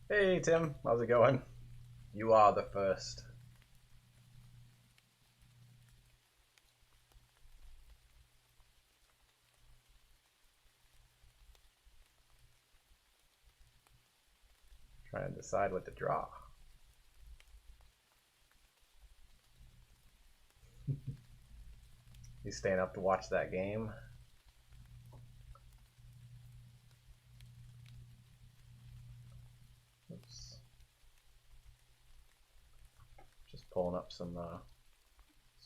Hey Tim, how's it going? You are the first. Trying to decide what to draw. You staying up to watch that game? Oops. Just pulling up some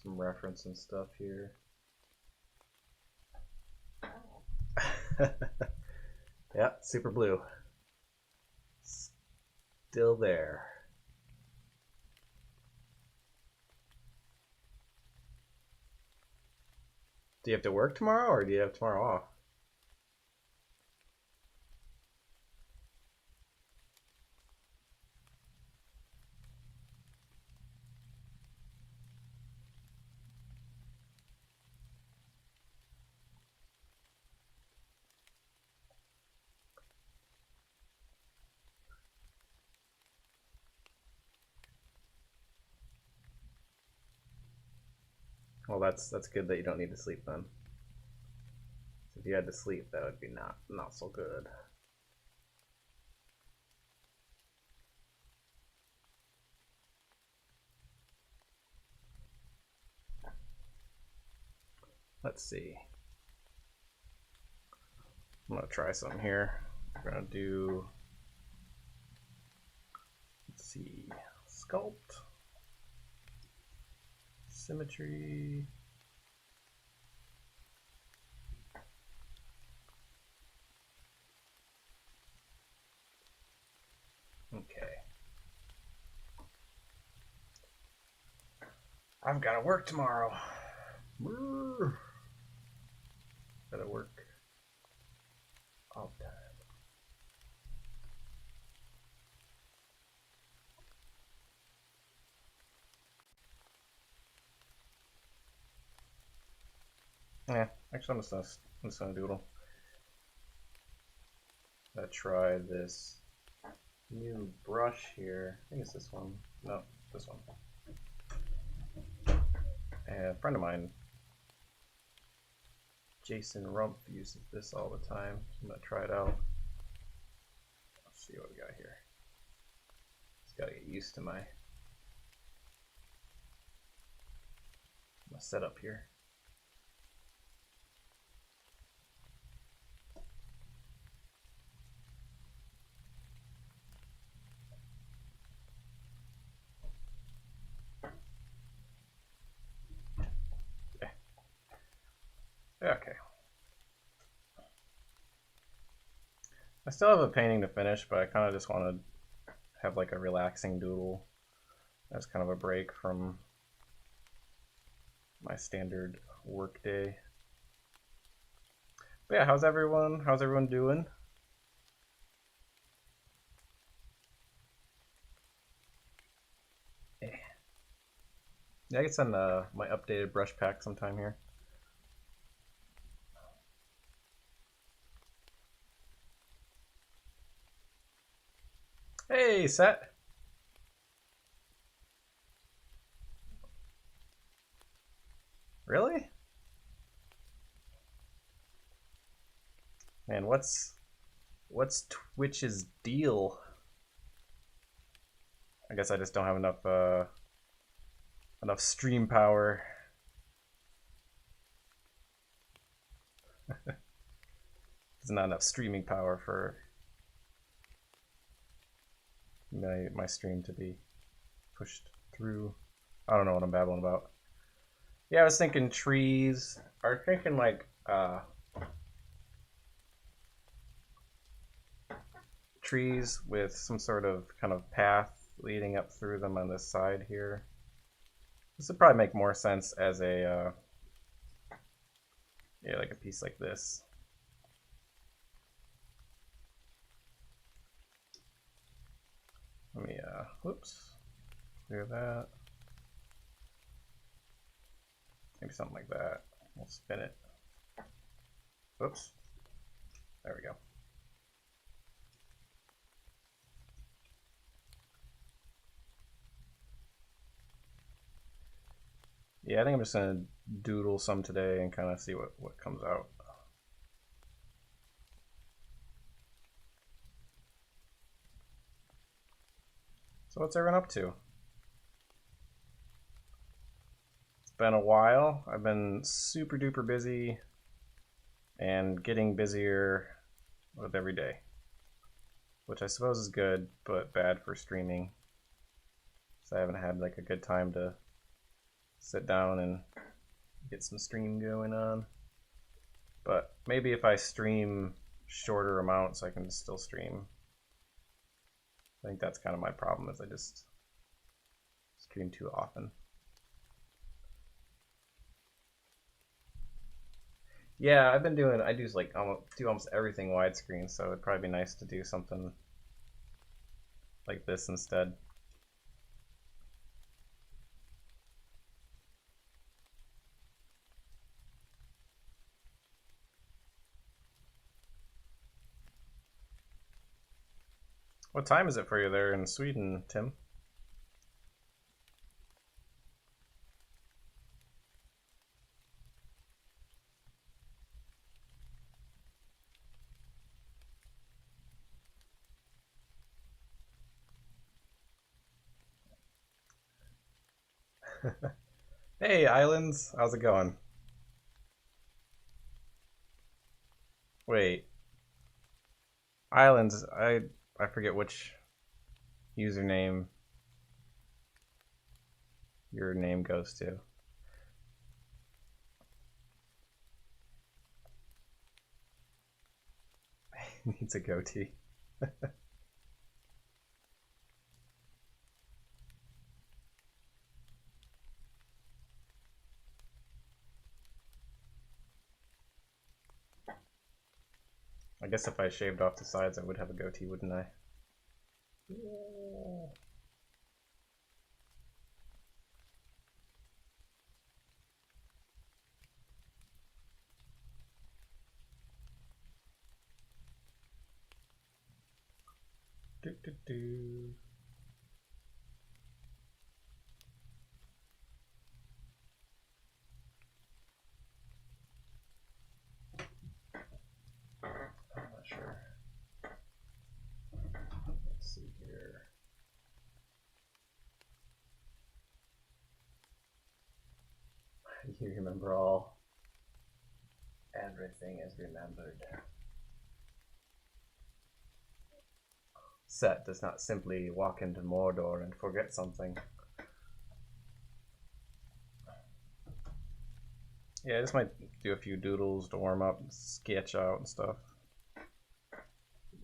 reference and stuff here. Yeah, super blue. Still there. Do you have to work tomorrow or do you have tomorrow off? Well, that's good that you don't need to sleep then. If you had to sleep, that would be not so good. Let's see. I'm gonna try something here. We're gonna do, let's see, sculpt, symmetry. Okay. I've got to work tomorrow. Gotta work all the time. Yeah, actually, I'm just gonna doodle. I'm gonna try this new brush here. I think it's this one. No, this one. And a friend of mine, Jason Rump, uses this all the time. So I'm gonna try it out. Let's see what we got here. Just gotta get used to my setup here. Okay. I still have a painting to finish, but I kind of just want to have like a relaxing doodle as kind of a break from my standard work day. But yeah, how's everyone doing? Yeah, I can send my updated brush pack sometime here. Hey, Set. Really? Man, what's Twitch's deal? I guess I just don't have enough stream power. There's not enough streaming power for my stream to be pushed through. I don't know what I'm babbling about. Yeah, I was thinking trees. I was thinking like trees with some sort of kind of path leading up through them on this side here. This would probably make more sense as a yeah, like a piece like this. Let me whoops, clear that. Maybe something like that. We'll spin it. Whoops. There we go. Yeah, I think I'm just gonna doodle some today and kind of see what comes out. So what's everyone up to? It's been a while. I've been super duper busy and getting busier with every day, which I suppose is good, but bad for streaming. So I haven't had like a good time to sit down and get some stream going on. But maybe if I stream shorter amounts, I can still stream. I think that's kind of my problem, is I just stream too often. Yeah, I do like almost everything widescreen, so it'd probably be nice to do something like this instead. What time is it for you there in Sweden, Tim? Hey, Islands, how's it going? Wait, Islands, I forget which username your name goes to. Needs a goatee. I guess if I shaved off the sides, I would have a goatee, wouldn't I? Yeah. Do, do, do. I'm not sure. Let's see here. You remember all. Everything is remembered. Set does not simply walk into Mordor and forget something. Yeah, I just might do a few doodles to warm up, sketch out and stuff.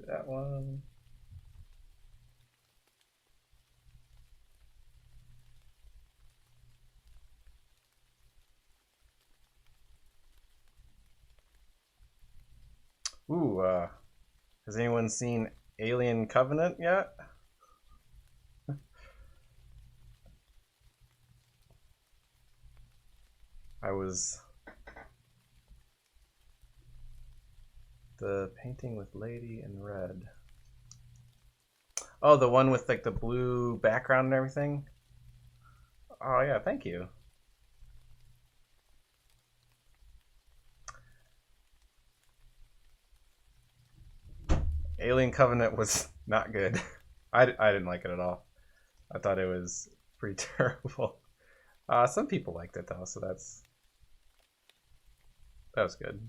That one. Ooh, has anyone seen Alien Covenant yet? I was the painting with Lady in Red. Oh, the one with like the blue background and everything? Oh yeah, thank you. Alien Covenant was not good. I didn't like it at all. I thought it was pretty terrible. Some people liked it though, so that was good.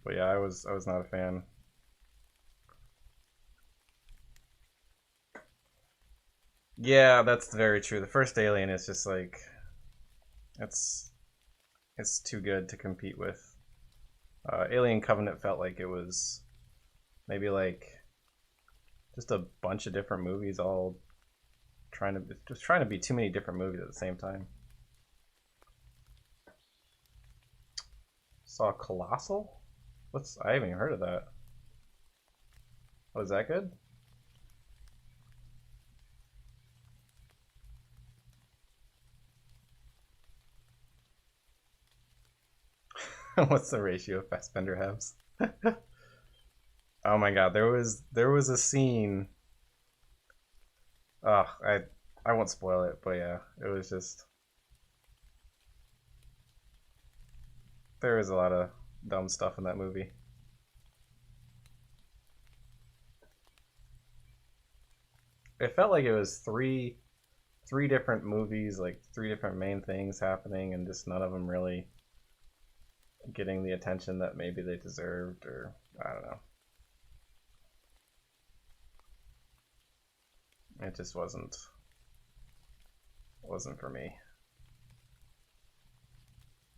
But yeah, I was not a fan. Yeah, that's very true. The first Alien is just like it's too good to compete with. Alien Covenant felt like it was maybe like just a bunch of different movies all trying to be too many different movies at the same time. Saw Colossal? I haven't even heard of that. Was that good? What's the ratio of Fassbender halves? Oh my god, there was a scene. Oh, I won't spoil it, but yeah, it was just there was a lot of dumb stuff in that movie. It felt like it was three different movies, like three different main things happening, and just none of them really getting the attention that maybe they deserved, or I don't know. It just wasn't for me.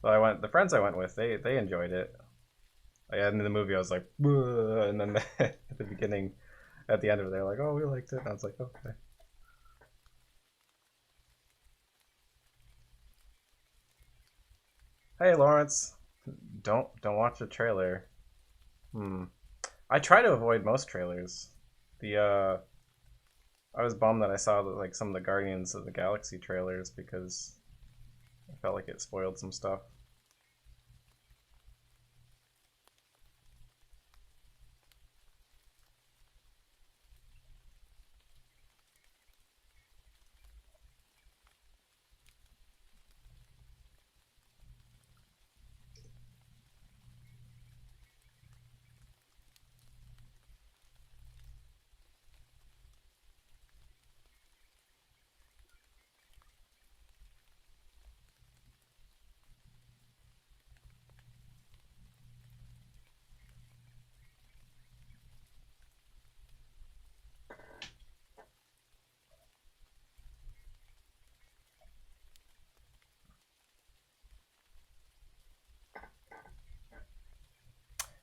So the friends I went with, they enjoyed it. Like, in the movie, I was like, "Bleh," and then at the beginning, at the end of it, they're like, "Oh, we liked it." And I was like, "Okay." Hey, Lawrence, don't watch the trailer. Hmm. I try to avoid most trailers. The I was bummed that I saw like some of the Guardians of the Galaxy trailers because I felt like it spoiled some stuff.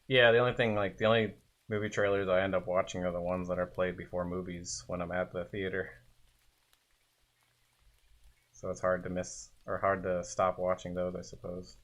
Yeah, the only movie trailers I end up watching are the ones that are played before movies when I'm at the theater. So it's hard to miss or hard to stop watching those, I suppose.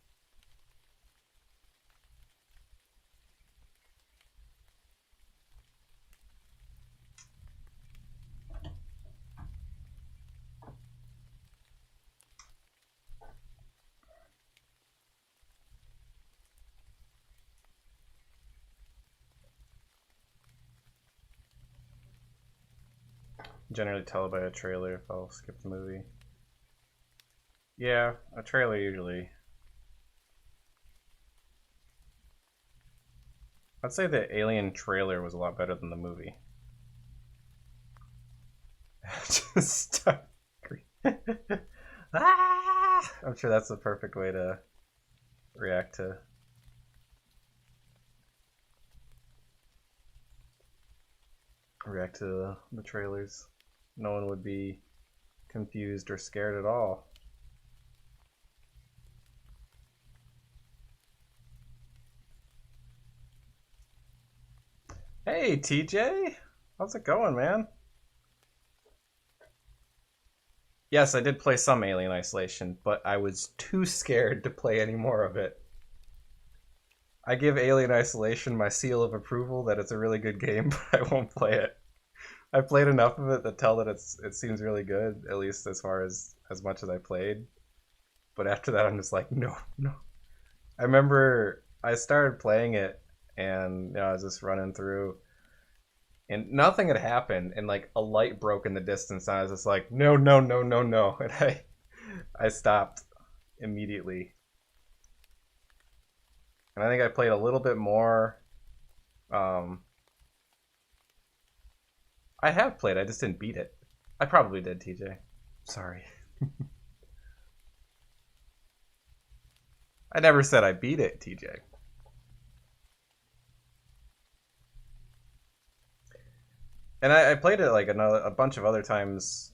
Generally tell by a trailer if I'll skip the movie. Yeah, a trailer usually. I'd say the Alien trailer was a lot better than the movie. Just stop. Ah! I'm sure that's the perfect way to react to the trailers. No one would be confused or scared at all. Hey, TJ, how's it going, man? Yes, I did play some Alien Isolation, but I was too scared to play any more of it. I give Alien Isolation my seal of approval that it's a really good game, but I won't play it. I played enough of it to tell that it seems really good, at least as much as I played. But after that, I'm just like, no, no. I remember I started playing it, and I was just running through, and nothing had happened, and like a light broke in the distance, and I was just like, no, no, no, no, no, and I stopped immediately. And I think I played a little bit more. Um, I have played. I just didn't beat it. I probably did, TJ. Sorry. I never said I beat it, TJ. And I played it like a bunch of other times,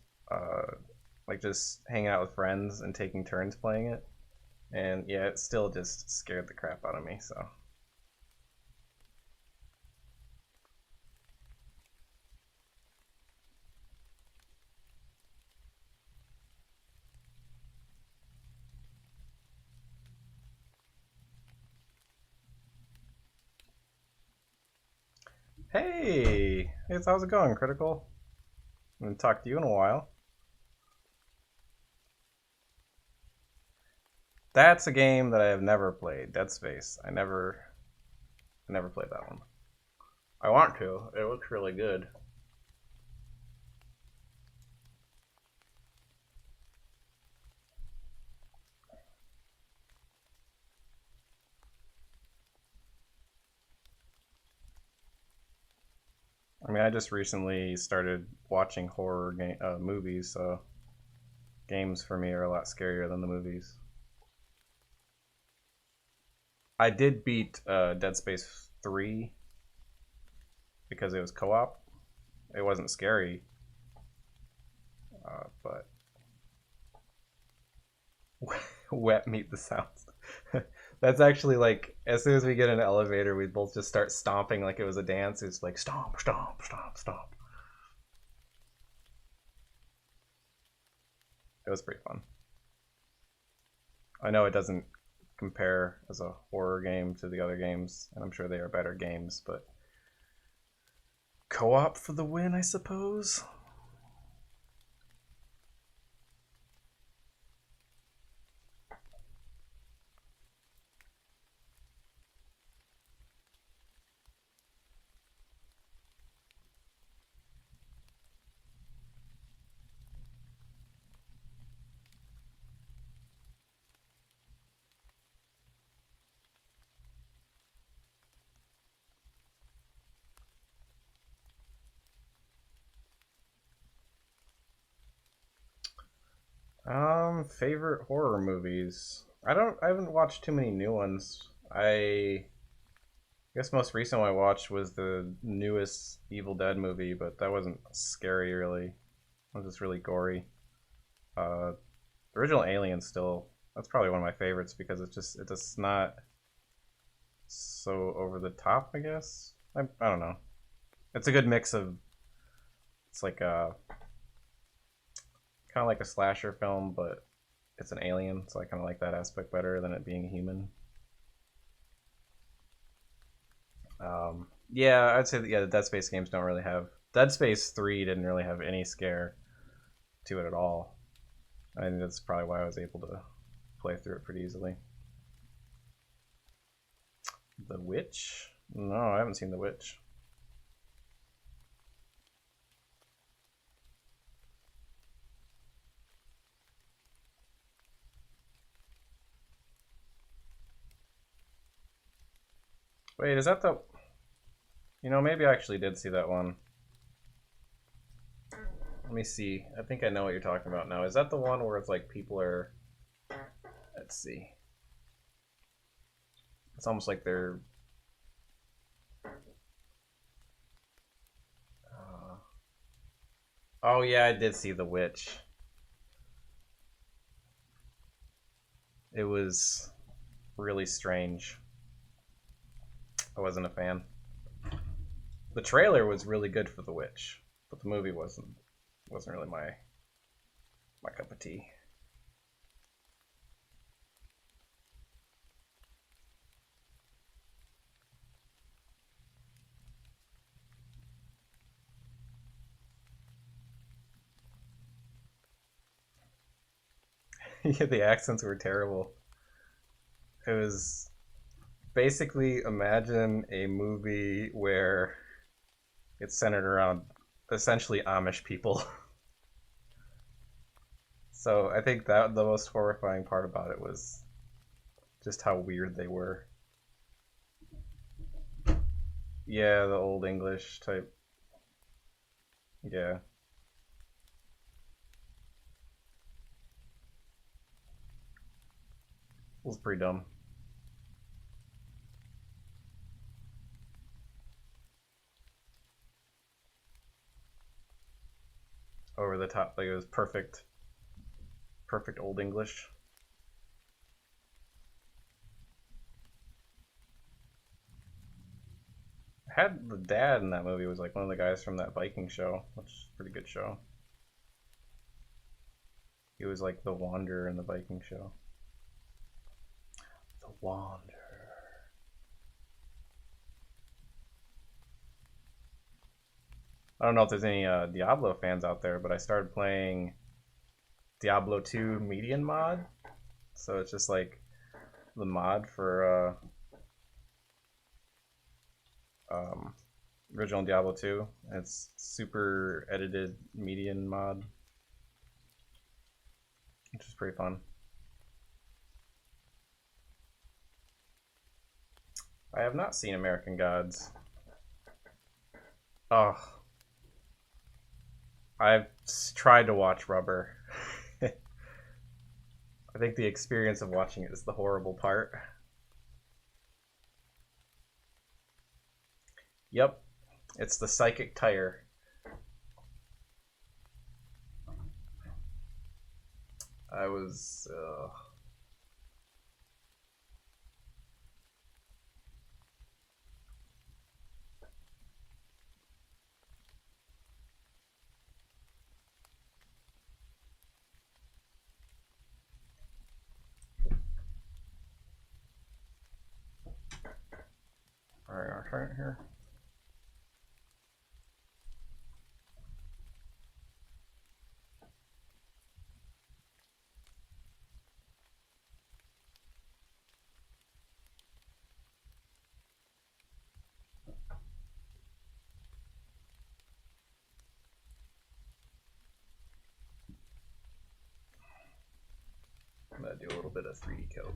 like just hanging out with friends and taking turns playing it. And yeah, it still just scared the crap out of me. So hey, how's it going, Critical? I haven't talked to you in a while. That's a game that I have never played. Dead Space. I never played that one. I want to. It looks really good. I mean, I just recently started watching horror movies, so games for me are a lot scarier than the movies. I did beat Dead Space 3 because it was co-op. It wasn't scary, but wet meat the sounds. That's actually like as soon as we get in an elevator, we both just start stomping like it was a dance. It's like stomp, stomp, stomp, stomp. It was pretty fun. I know it doesn't compare as a horror game to the other games, and I'm sure they are better games, but co-op for the win, I suppose. Favorite horror movies. I haven't watched too many new ones. I guess most recent one I watched was the newest Evil Dead movie, but that wasn't scary really. It was just really gory. The original Alien still that's probably one of my favorites because it's just not so over the top, I guess. I don't know. It's a good mix of it's like a kind of like a slasher film, but it's an alien, so I kind of like that aspect better than it being human. Yeah, I'd say that, yeah, the Dead Space games don't really have. Dead Space 3 didn't really have any scare to it at all. I think that's probably why I was able to play through it pretty easily. The Witch? No, I haven't seen The Witch. Wait, is that the... You know, maybe I actually did see that one. Let me see. I think I know what you're talking about now. Is that the one where it's like people are... Let's see. It's almost like they're... Oh yeah, I did see The Witch. It was really strange. I wasn't a fan. The trailer was really good for The Witch, but the movie wasn't really my cup of tea. Yeah, the accents were terrible. It was basically imagine a movie where it's centered around essentially Amish people. So I think that the most horrifying part about it was just how weird they were. Yeah, the old English type. Yeah. It was pretty dumb. Over the top, like it was perfect old English. I had the dad in that movie was like one of the guys from that Viking show, which is a pretty good show. He was like the Wanderer in the Viking show. The Wanderer. I don't know if there's any Diablo fans out there, but I started playing Diablo 2 Median mod. So it's just like the mod for original Diablo 2. It's super edited median mod, which is pretty fun. I have not seen American Gods. Oh, I've tried to watch Rubber. I think the experience of watching it is the horrible part. Yep, it's the psychic tire. I was. Alright, I'll try it here. I'm gonna do a little bit of 3D coat.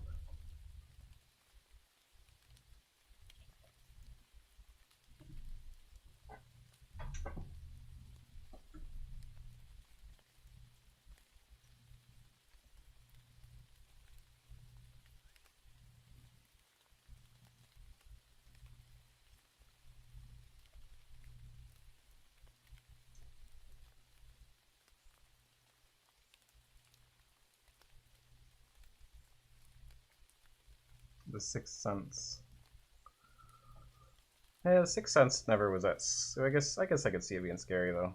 The Sixth Sense. Yeah, The Sixth Sense never was that. So I guess I could see it being scary though.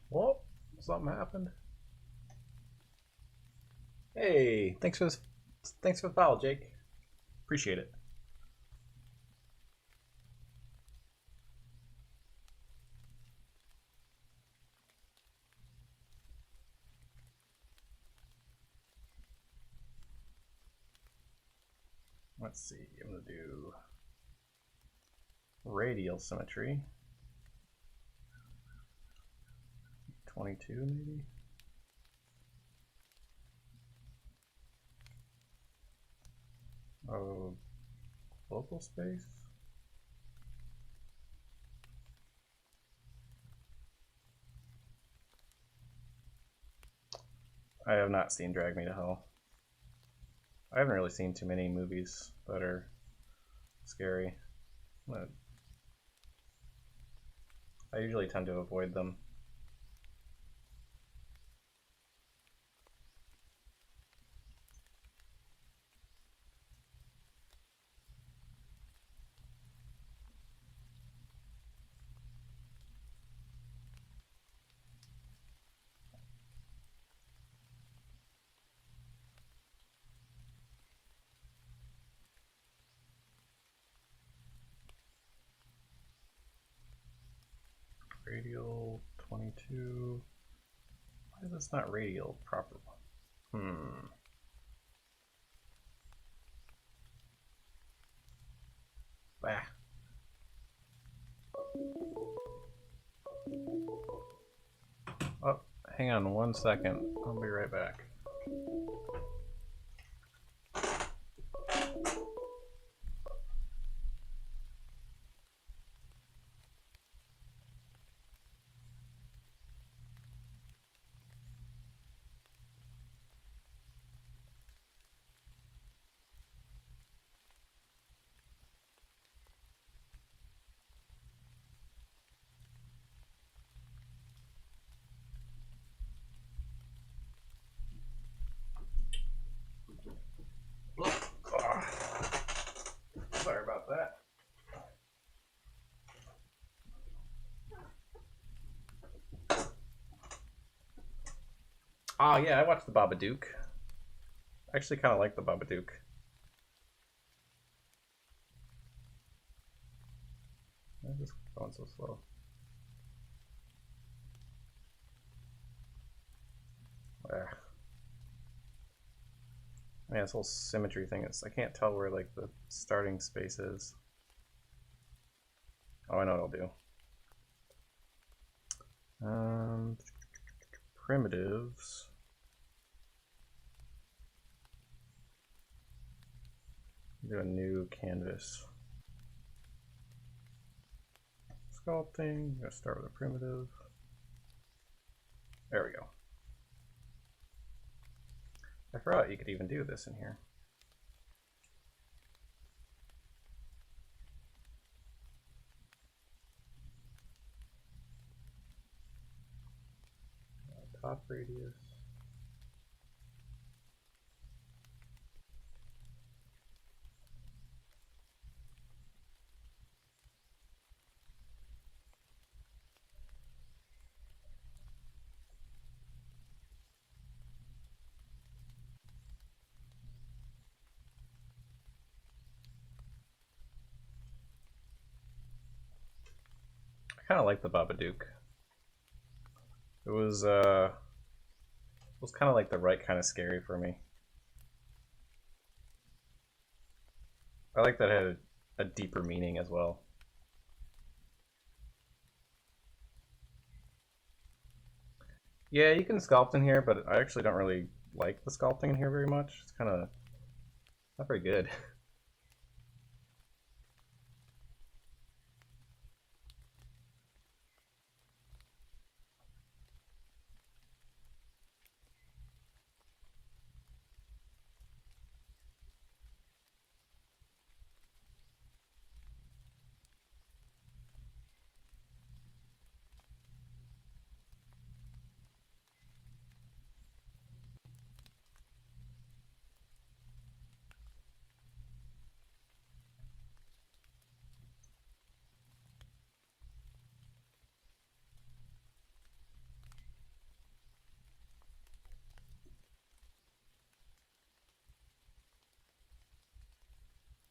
Whoa, something happened. Hey, thanks for the follow, Jake. Appreciate it. Let's see. I'm gonna do radial symmetry. 22 maybe. Oh, local space. I have not seen Drag Me to Hell. I haven't really seen too many movies that are scary. But I usually tend to avoid them. Radial 22. Why is this not radial proper? Bah. Oh, hang on 1 second. I'll be right back. Oh yeah, I watched the Babadook. I actually kind of like the Babadook. Why is this going so slow? Ugh. Man, this whole symmetry thing is, I can't tell where like the starting space is. Oh, I know what I'll do. Primitives. Do a new canvas. Sculpting. I'm gonna start with a primitive. There we go. I forgot you could even do this in here. Top radius. I kind of like the Babadook. It was kind of like the right kind of scary for me. I like that it had a deeper meaning as well. Yeah, you can sculpt in here, but I actually don't really like the sculpting in here very much. It's kind of not very good.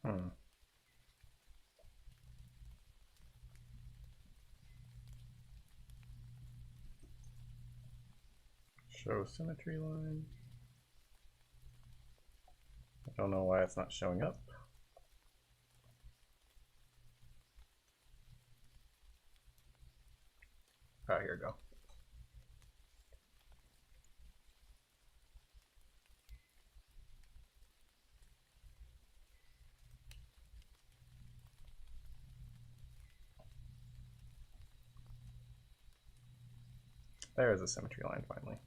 Hmm. Show symmetry line. I don't know why it's not showing up. Ah, here we go. There's a symmetry line finally.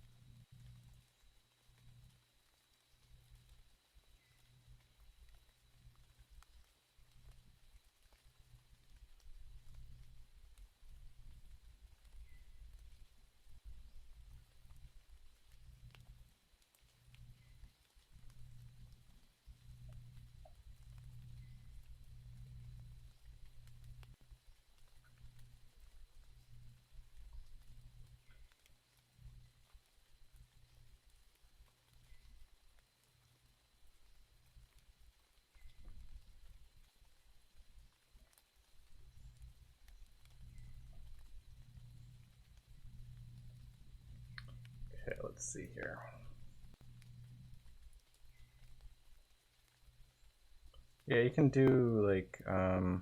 Okay, let's see here. Yeah, you can do like, so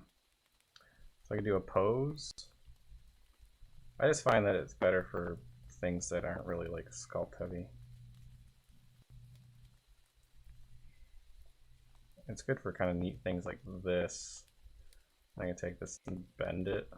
I can do a pose. I just find that it's better for things that aren't really like sculpt heavy. It's good for kind of neat things like this. I can take this and bend it.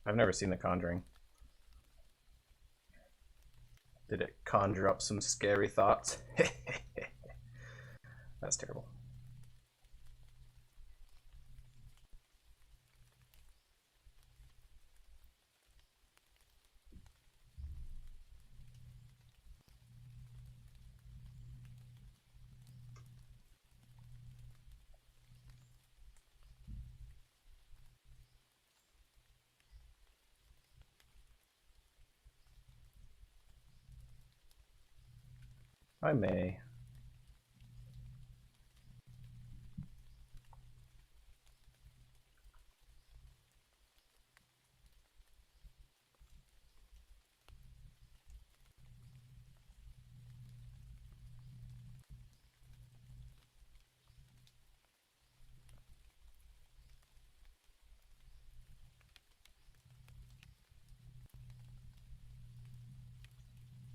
I've never seen The Conjuring. Did it conjure up some scary thoughts? That's terrible. I may.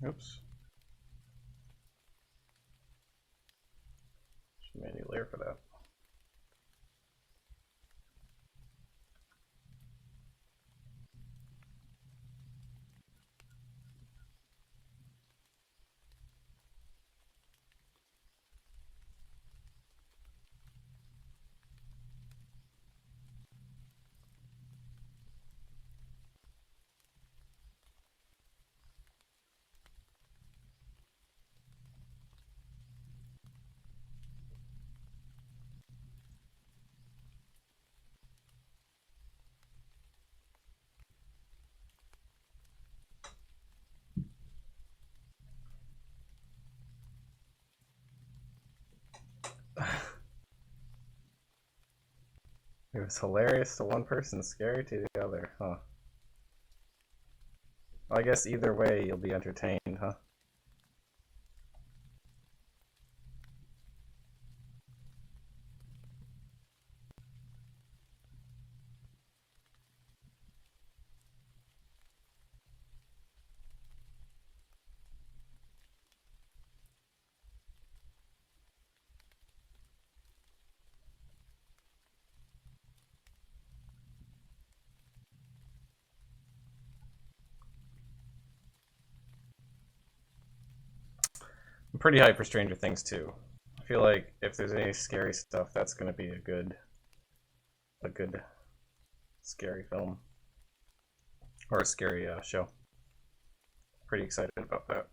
Oops. Should make a new layer for that. It was hilarious to one person, scary to the other, huh? Well, I guess either way you'll be entertained, huh? I'm pretty hyped for Stranger Things too. I feel like if there's any scary stuff, that's going to be a good scary film or a scary show. Pretty excited about that.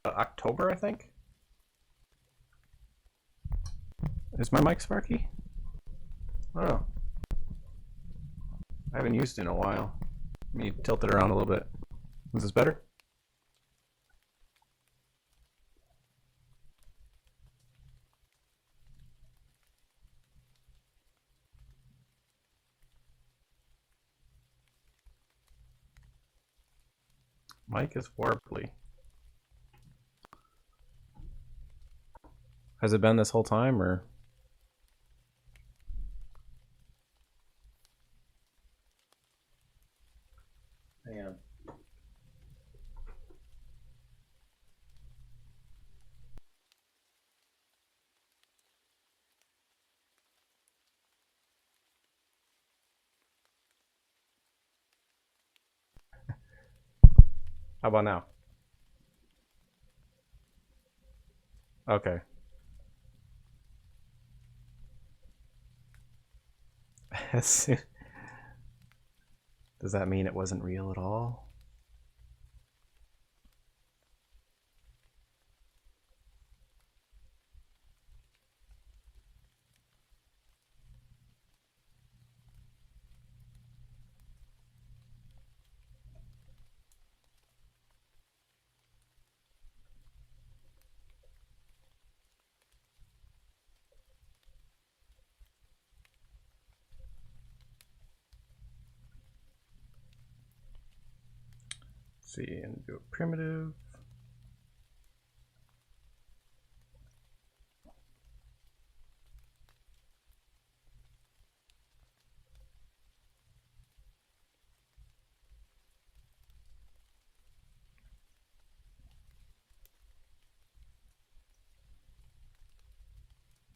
October, I think. Is my mic sparky? Oh, I haven't used it in a while. Let me tilt it around a little bit. Is this better? Mic is warbly. Has it been this whole time, or? Hang on. How about now? Okay. Does that mean it wasn't real at all? Let's see, and do a primitive.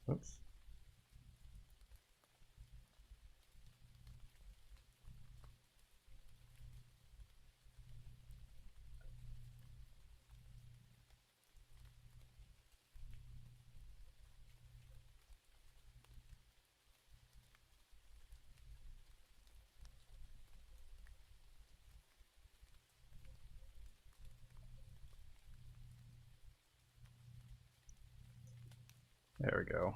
Oops. There we go.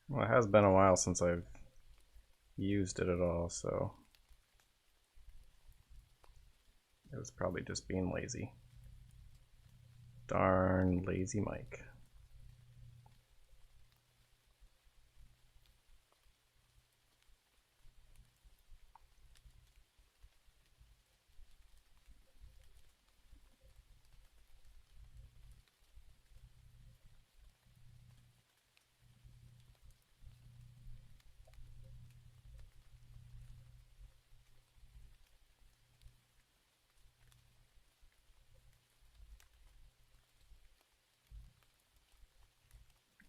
Well, it has been a while since I've used it at all, so it was probably just being lazy. Darn lazy Mike.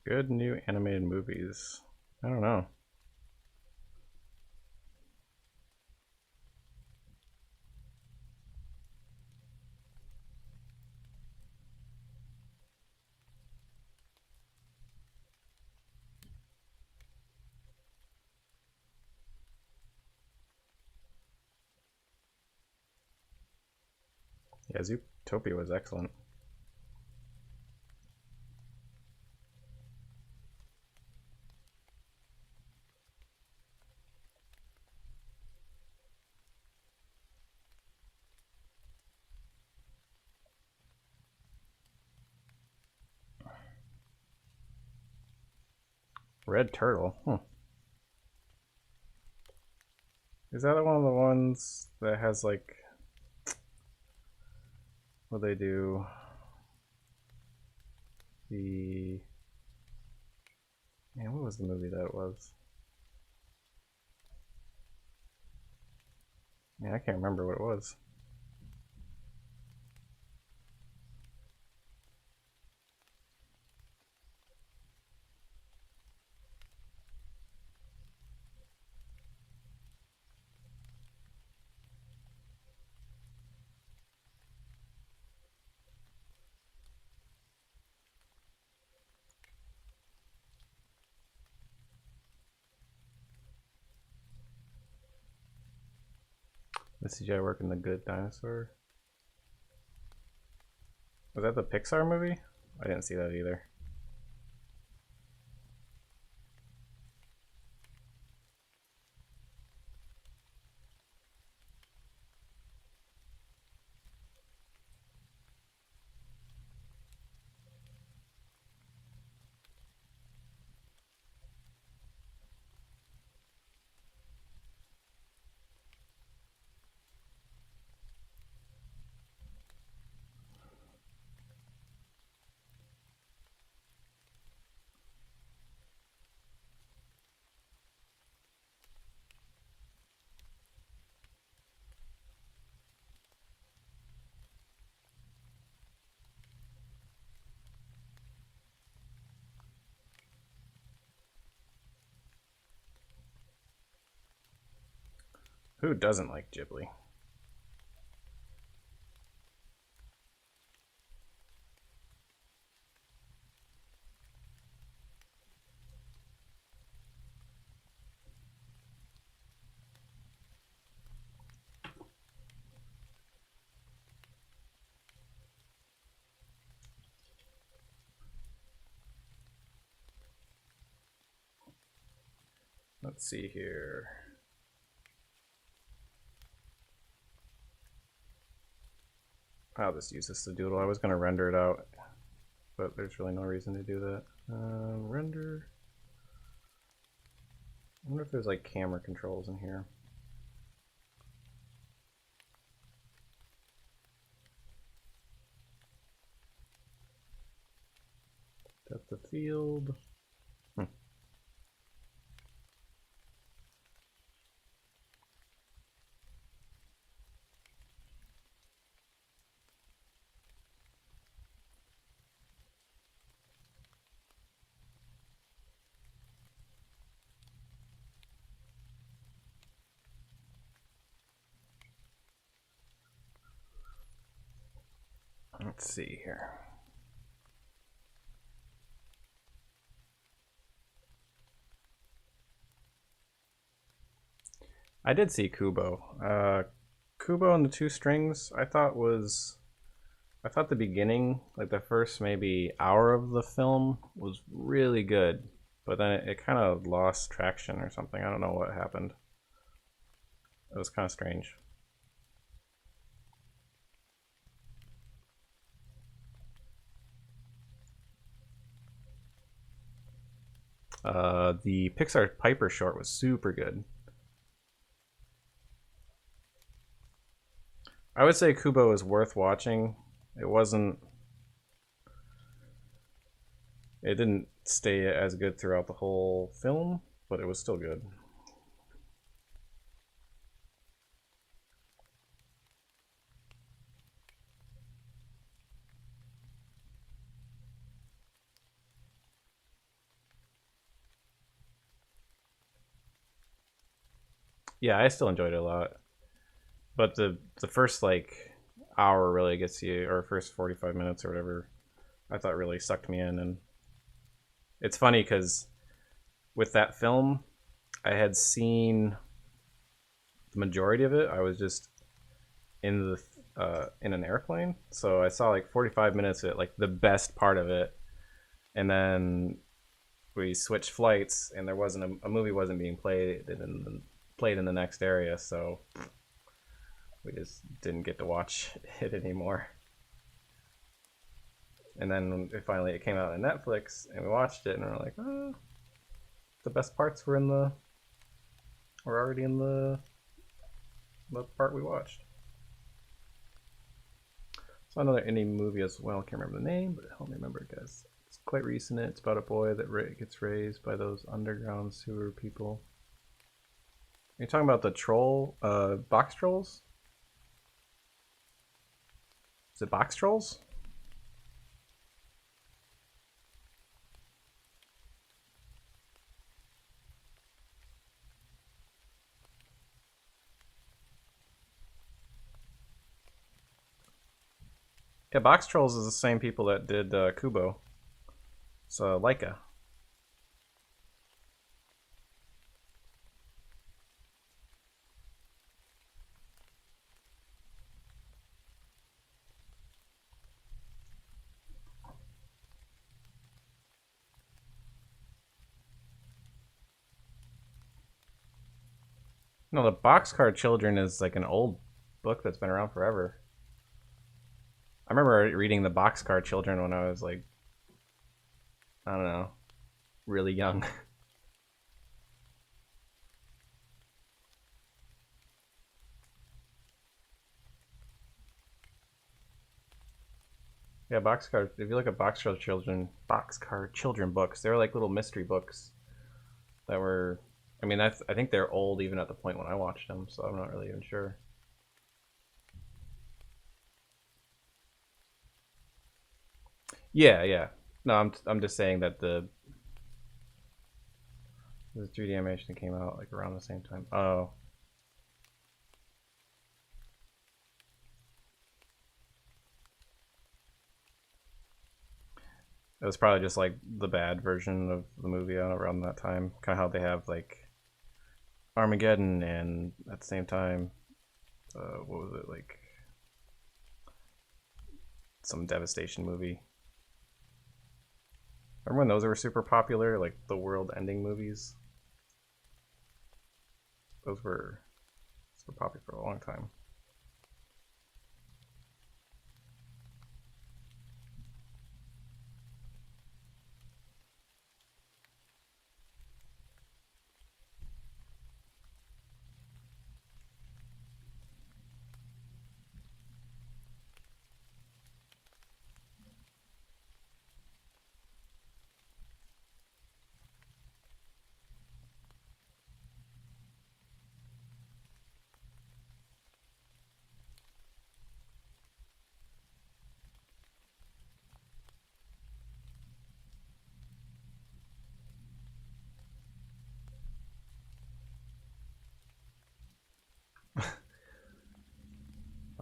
Good new animated movies. I don't know. Yeah, Zootopia was excellent. Red Turtle. Is that one of the ones that has like what they do? The what was the movie that it was? I can't remember what it was. The CGI work in The Good Dinosaur. Was that the Pixar movie? I didn't see that either. Who doesn't like Ghibli? Let's see here. I'll just use this to doodle. I was going to render it out, but there's really no reason to do that. Render. I wonder if there's like camera controls in here. Depth of field. Let's see here. I did see Kubo. Kubo and the Two Strings I thought was I thought the beginning, like the first maybe hour of the film, was really good, but then it kind of lost traction or something. I don't know what happened. It was kind of strange. The Pixar Piper short was super good. I would say Kubo is worth watching. It wasn't. It didn't stay as good throughout the whole film, but it was still good. Yeah, I still enjoyed it a lot. But the first like hour really gets you, or first 45 minutes or whatever, I thought really sucked me in. And it's funny because with that film, I had seen the majority of it. I was just in the in an airplane, so I saw like 45 minutes of it, like the best part of it, and then we switched flights, and there wasn't a movie wasn't being played in the next area, so we just didn't get to watch it anymore. And then finally it came out on Netflix, and we watched it, and we're like, oh, the best parts were already in the part we watched. So another indie movie as well. Can't remember the name, but help me remember, guys. It's quite recent. It's about a boy that gets raised by those underground sewer people. Are you talking about the troll, box trolls? Is it box trolls? Yeah, box trolls is the same people that did Kubo. So Leica. No, the Boxcar Children is like an old book that's been around forever. I remember reading the Boxcar Children when I was like, I don't know, really young. Yeah, Boxcar. If you look at Boxcar Children books, they're like little mystery books that were. I mean, I think they're old even at the point when I watched them, so I'm not really even sure. Yeah, yeah. No, I'm just saying that the 3D animation came out like around the same time. Oh, it was probably just like the bad version of the movie around that time. Kind of how they have like Armageddon and at the same time, what was it like? Some devastation movie. Remember when those were super popular, like the world-ending movies? Those were super popular for a long time.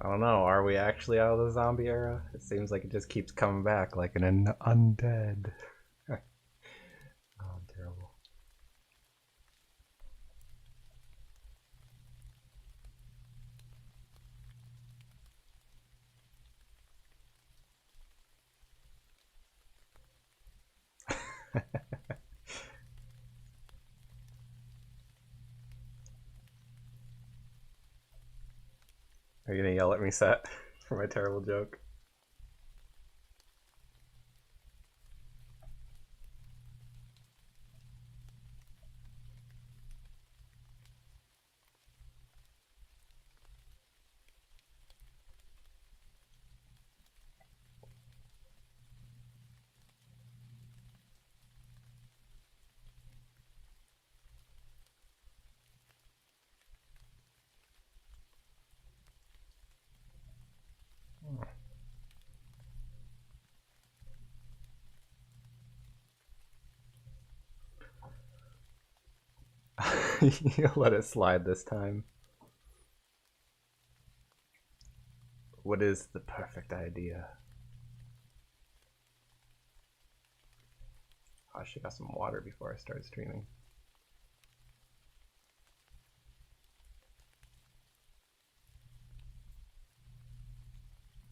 I don't know. Are we actually out of the zombie era? It seems like it just keeps coming back like an undead. Oh, terrible. Are you gonna yell at me, Seth, for my terrible joke? You'll let it slide this time. What is the perfect idea? I should got some water before I start streaming.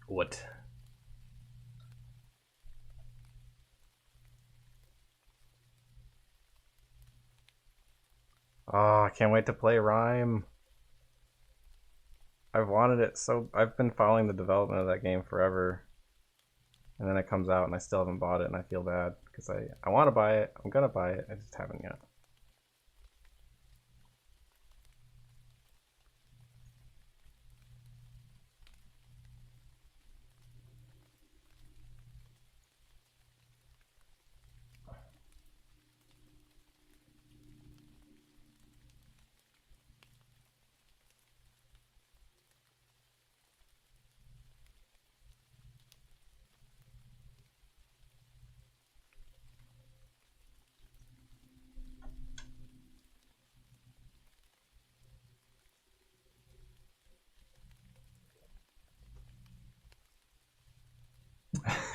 What? Oh, I can't wait to play Rime. I've wanted it so... I've been following the development of that game forever. And then it comes out and I still haven't bought it and I feel bad. Because I want to buy it. I'm gonna buy it. I just haven't yet.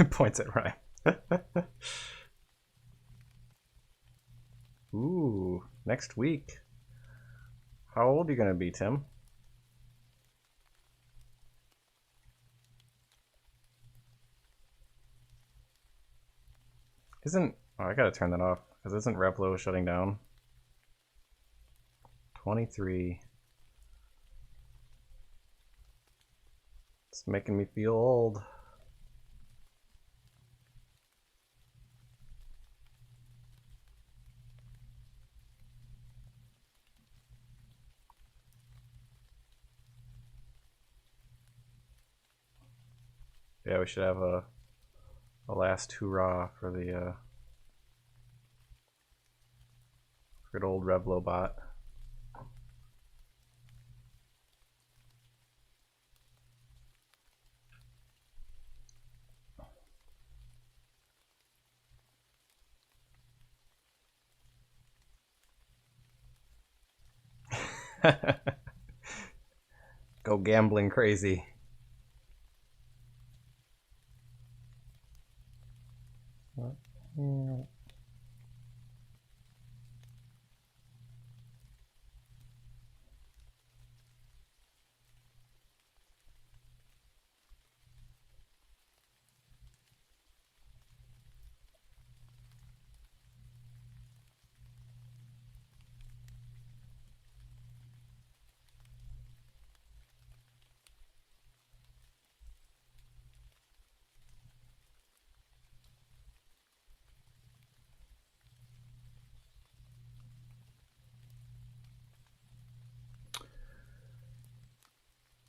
Points at Ryan. Ooh, next week. How old are you gonna be, Tim? Isn't... Oh, I gotta turn that off. Because isn't Replo shutting down? 23. It's making me feel old. Yeah, we should have a last hurrah for the good old Revlo bot. Go gambling crazy.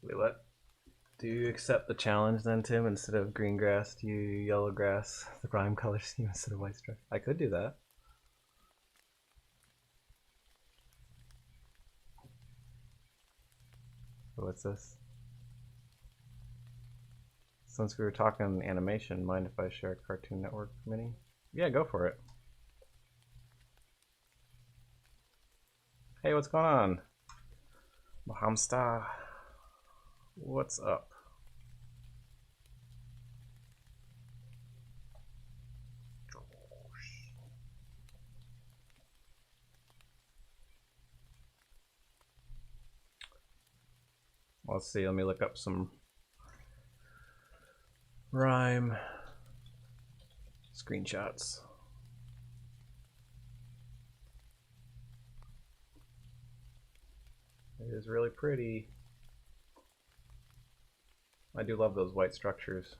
Wait, what? Do you accept the challenge then, Tim? Instead of green grass, do you yellow grass, the Rime color scheme instead of white stripe? I could do that. What's this? Since we were talking animation, mind if I share a Cartoon Network mini? Yeah, go for it. Hey, what's going on? Mahamsta. What's up? Let's see, let me look up some Rime screenshots. It is really pretty. I do love those white structures.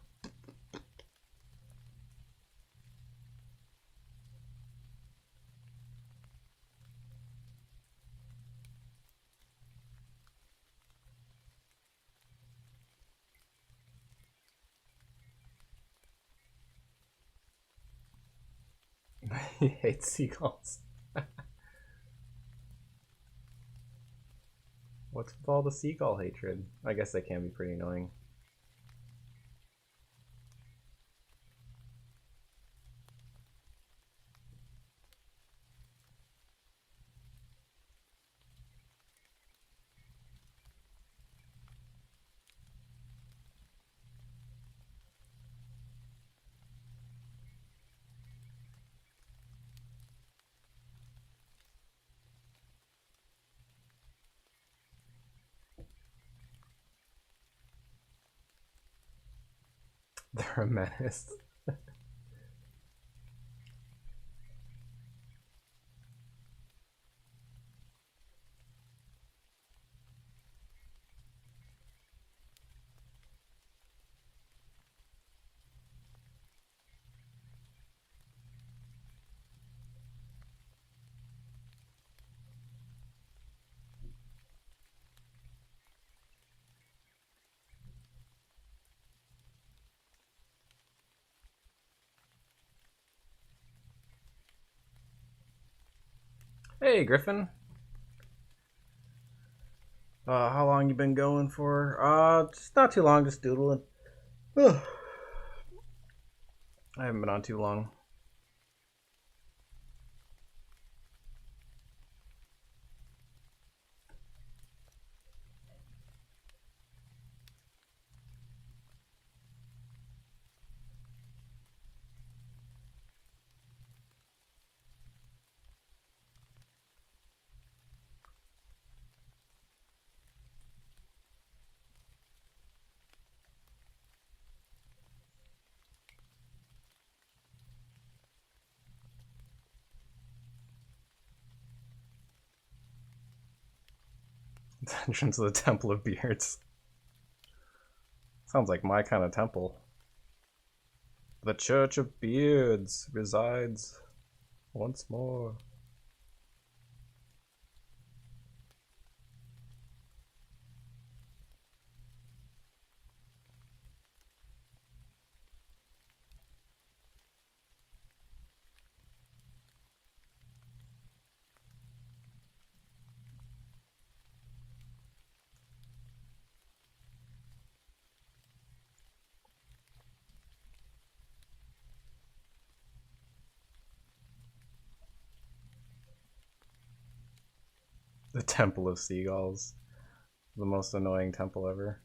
He hates seagulls. What's with all the seagull hatred? I guess they can be pretty annoying. They're a menace. Hey, Griffin. How long you been going for? Just not too long, just doodling. I haven't been on too long. The entrance of the Temple of Beards. Sounds like my kind of temple. The Church of Beards resides once more. The Temple of Seagulls. The most annoying temple ever.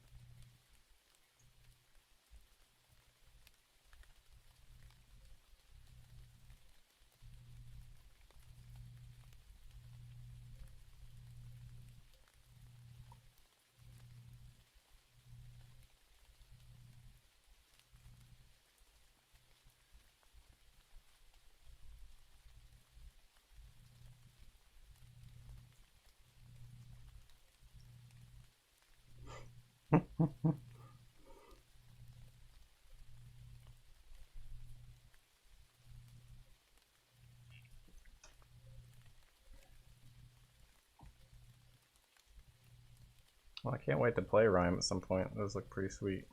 Well, I can't wait to play Rhyme at some point. Those look pretty sweet.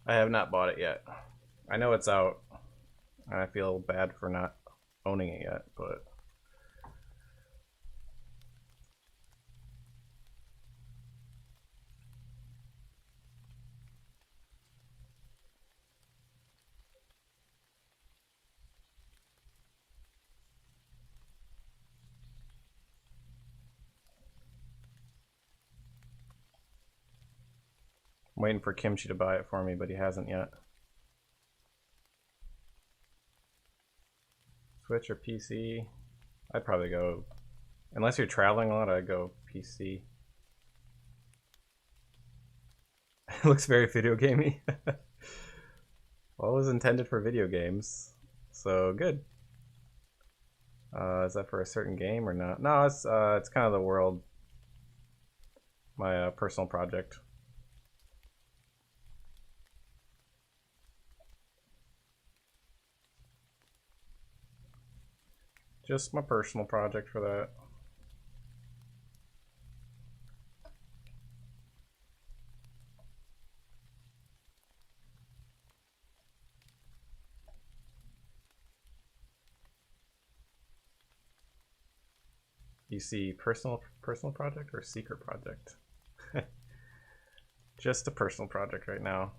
I have not bought it yet. I know it's out, and I feel bad for not owning it yet, but I'm waiting for Kimchi to buy it for me, but he hasn't yet. Switch or PC? I'd probably go, unless you're traveling a lot, I'd go PC. It looks very video gamey. Well, it was intended for video games, so good. Is that for a certain game or not? No, it's kind of the world. My personal project. Just my personal project for that. You see personal project or secret project? Just a personal project right now.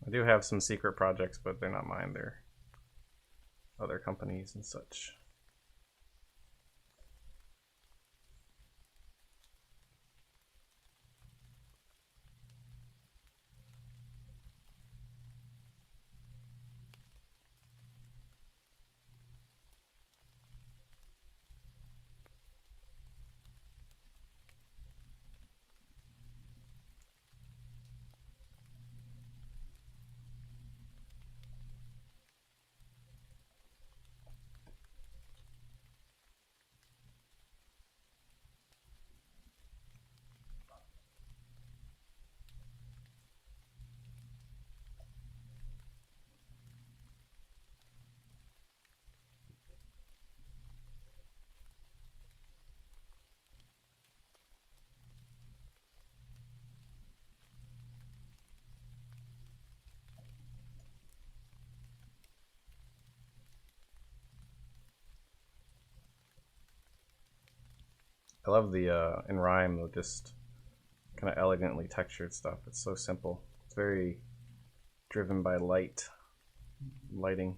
I do have some secret projects, but they're not mine. They're other companies and such. I love the in Rhyme, the just kind of elegantly textured stuff. It's so simple. It's very driven by lighting.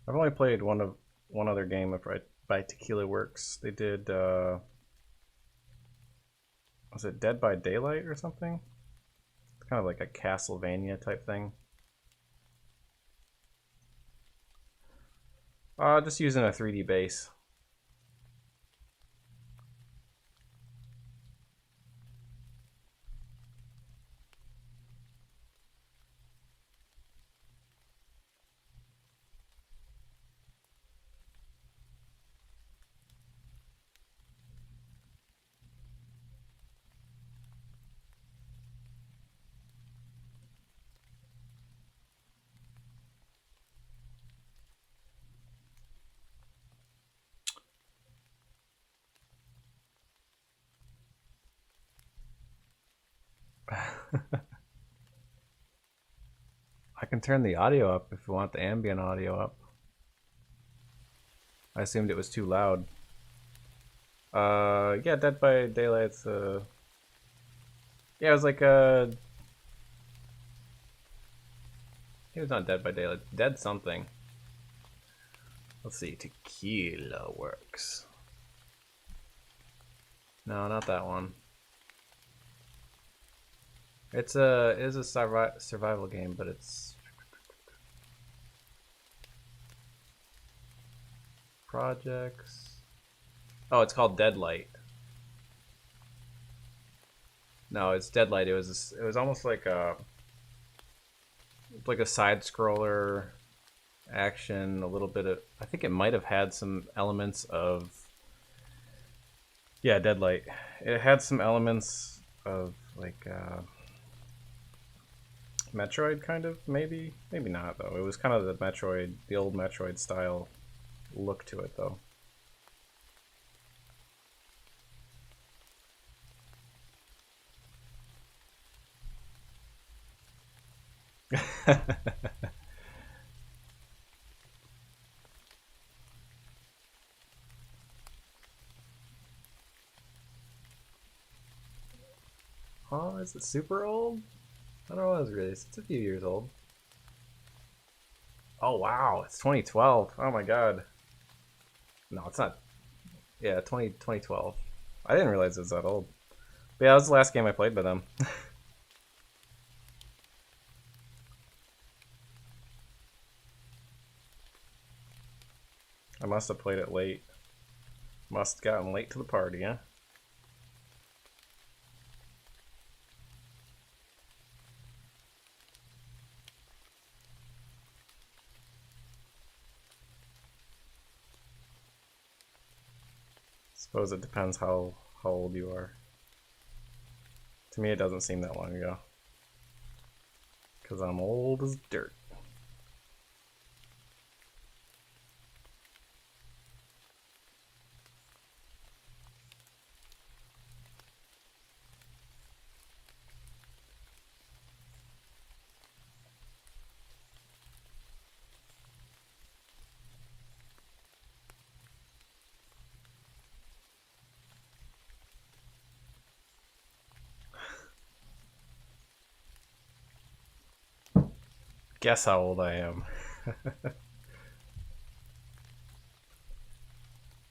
I've only played one other game by Tequila Works. They did was it Dead by Daylight or something? It's kind of like a Castlevania type thing. Just using a 3D base. I can turn the audio up if you want the ambient audio up. I assumed it was too loud. Yeah, Dead by Daylight's yeah, it was like it was not Dead by Daylight, Dead something. Let's see, Tequila Works. No, not that one. It is a survival game, but it's projects. Oh, it's called Deadlight. No, it's Deadlight. It was almost like a side scroller action, a little bit of, I think it might have had some elements of, yeah, Deadlight. It had some elements of like Metroid kind of, maybe not though. It was kind of the old Metroid style look to it though. Oh, is it super old? I don't know when it was released. It's a few years old. Oh wow, it's 2012. Oh my god. No, it's not. Yeah, 2012. I didn't realize it was that old. But yeah, that was the last game I played by them. I must have played it late. Must have gotten late to the party, huh? Suppose it depends how old you are. To me, it doesn't seem that long ago. Because I'm old as dirt. Guess how old I am.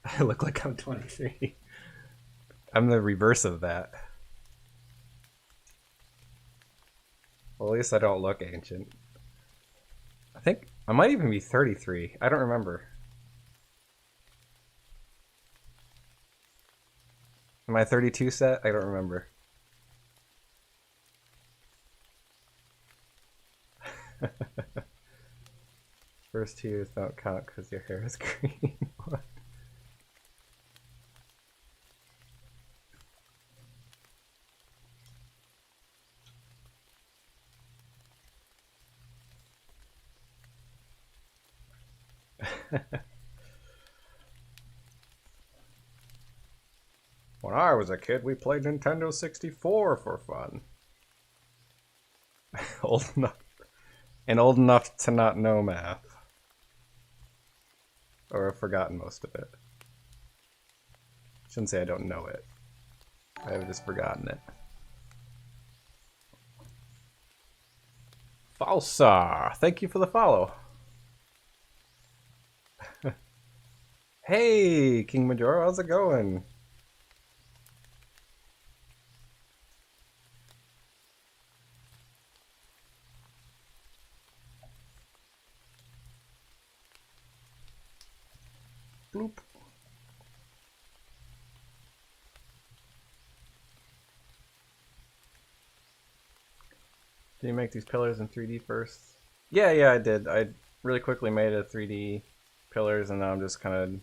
I look like I'm 23. I'm the reverse of that. Well, at least I don't look ancient. I think I might even be 33. I don't remember. Am I 32 set? I don't remember. First 2 years don't count because your hair is green. When I was a kid, we played Nintendo 64 for fun. Old enough. And old enough to not know math. Or have forgotten most of it. Shouldn't say I don't know it. I have just forgotten it. Falsar, thank you for the follow. Hey, King Major, how's it going? Bloop. Did you make these pillars in 3D first? Yeah, I did. I really quickly made a 3D pillars, and now I'm just kind of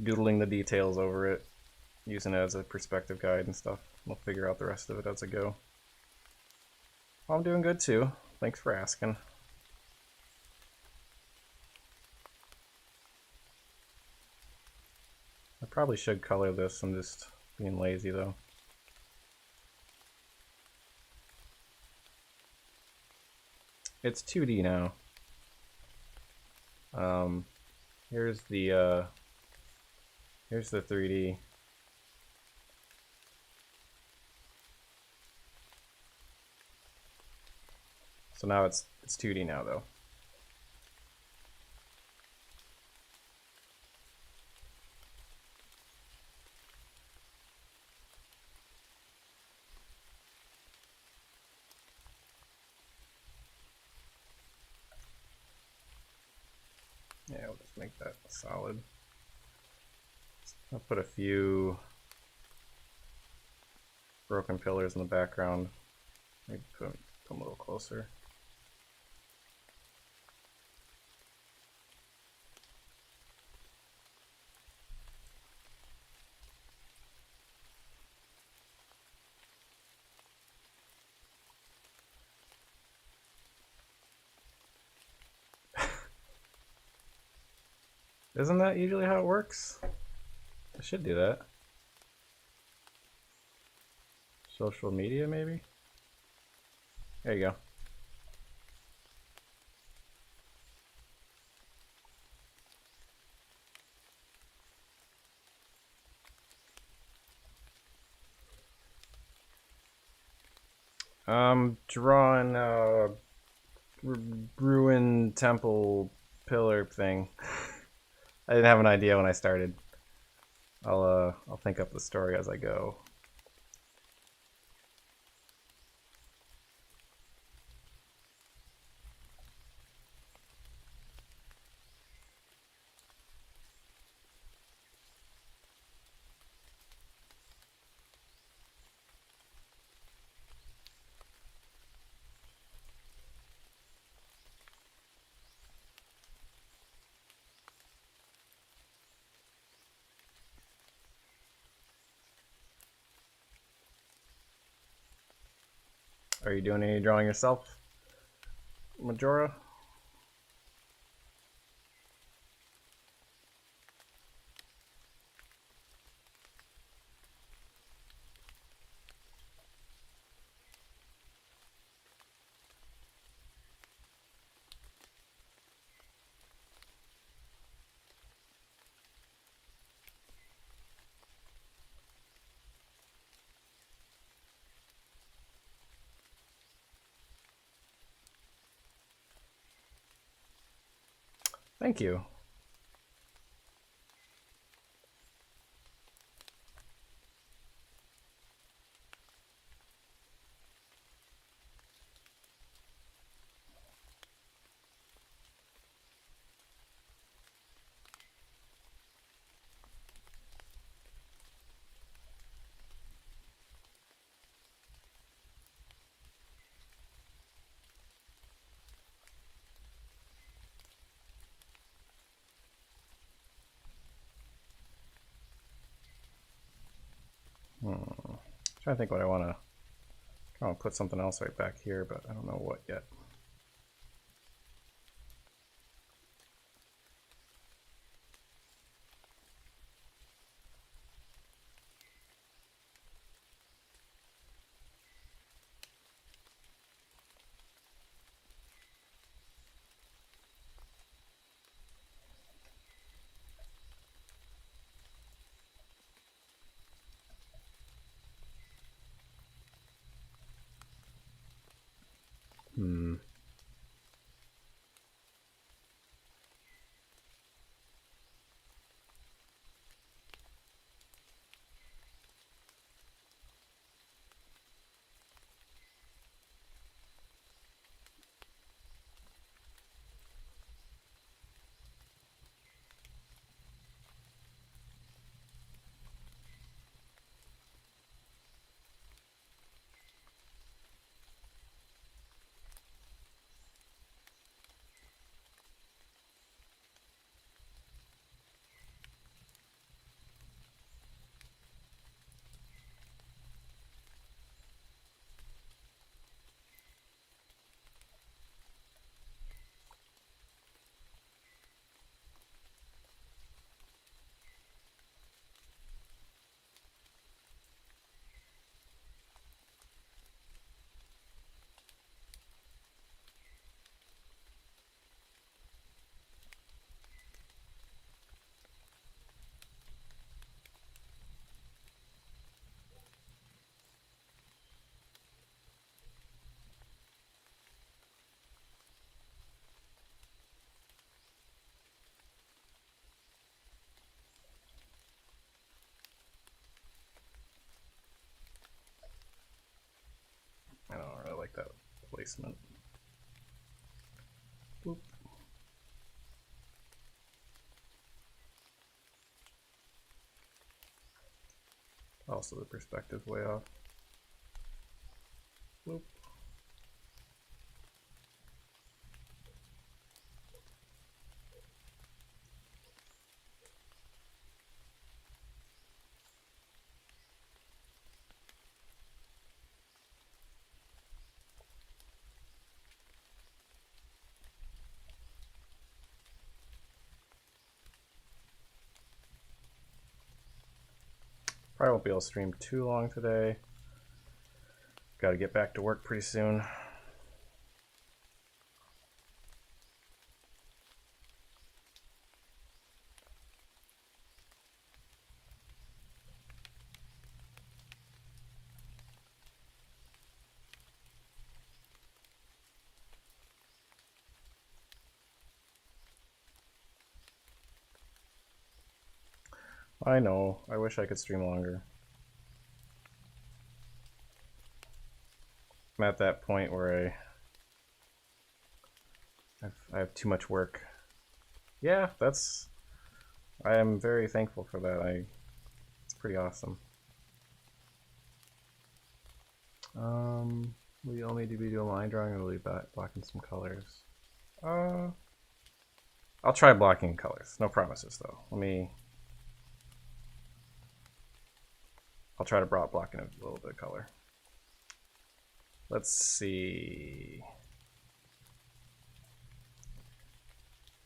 doodling the details over it, using it as a perspective guide and stuff. We'll figure out the rest of it as I go. Well, I'm doing good too. Thanks for asking. I probably should color this. I'm just being lazy though. It's 2D now. Here's the 3D. So now it's 2D now though. Yeah, we'll just make that solid. I'll put a few broken pillars in the background. Maybe put them a little closer. Isn't that usually how it works? I should do that. Social media, maybe? There you go. I'm drawing a ruin temple pillar thing. I didn't have an idea when I started. I'll think up the story as I go. Are you doing any drawing yourself, Majora? Thank you. Trying to think what I want to. I want to put something else right back here, but I don't know what yet. I don't really like that placement. Boop. Also, the perspective's way off. Boop. Probably won't be able to stream too long today. Got to get back to work pretty soon. I know. I wish I could stream longer. I'm at that point where I have too much work. Yeah, I am very thankful for that. It's pretty awesome. Will you only be doing line drawing, or will you be blocking some colors? I'll try blocking colors. No promises though. I'll try to block in a little bit of color. Let's see.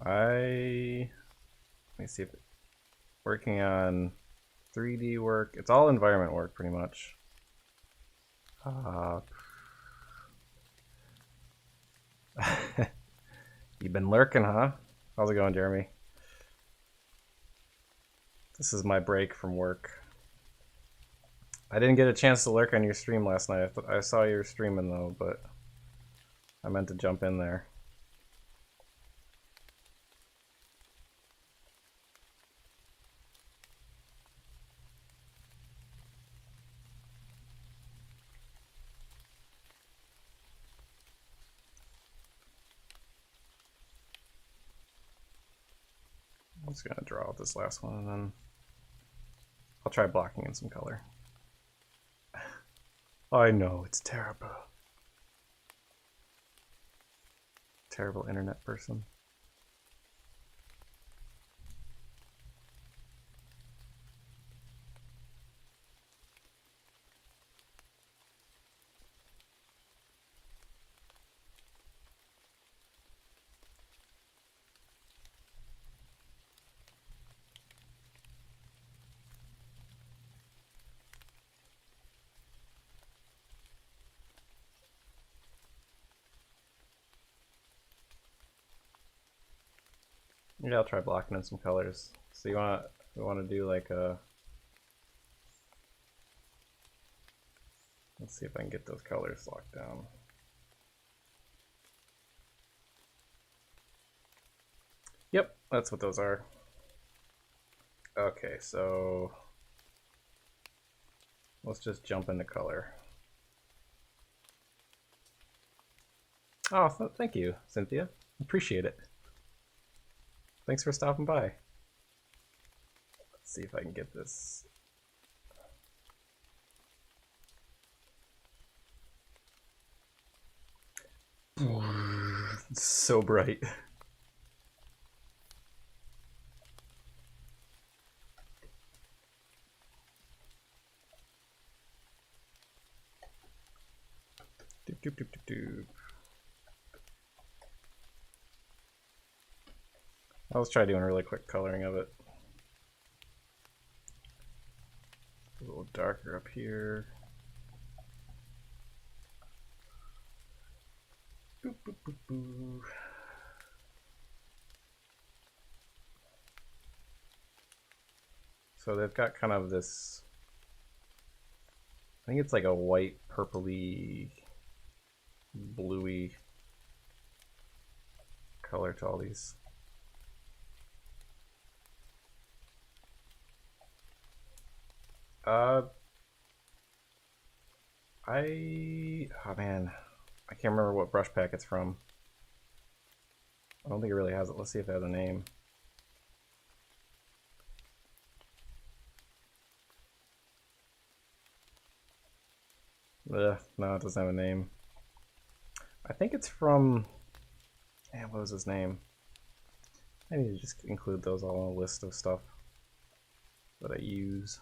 Let me see if working on 3D work. It's all environment work pretty much. You've been lurking, huh? How's it going, Jeremy? This is my break from work. I didn't get a chance to lurk on your stream last night. I saw you were streaming though, but I meant to jump in there. I'm just gonna draw out this last one and then I'll try blocking in some color. I know, it's terrible. Terrible internet person. Yeah, I'll try blocking in some colors. So we want to do like a... Let's see if I can get those colors locked down. Yep, that's what those are. Okay, so let's just jump into color. Oh, thank you, Cynthia. Appreciate it. Thanks for stopping by. Let's see if I can get this. It's so bright. Doop, doop, doop, doop, doop. Let's try doing a really quick coloring of it. A little darker up here. Boop, boop, boop, boop. So they've got kind of this, I think it's like a white, purpley, bluey color to all these. Oh man, I can't remember what brush pack it's from. I don't think it really has it. Let's see if it has a name. Ugh, no, it doesn't have a name. I think it's from, man, what was his name? I need to just include those all on a list of stuff that I use.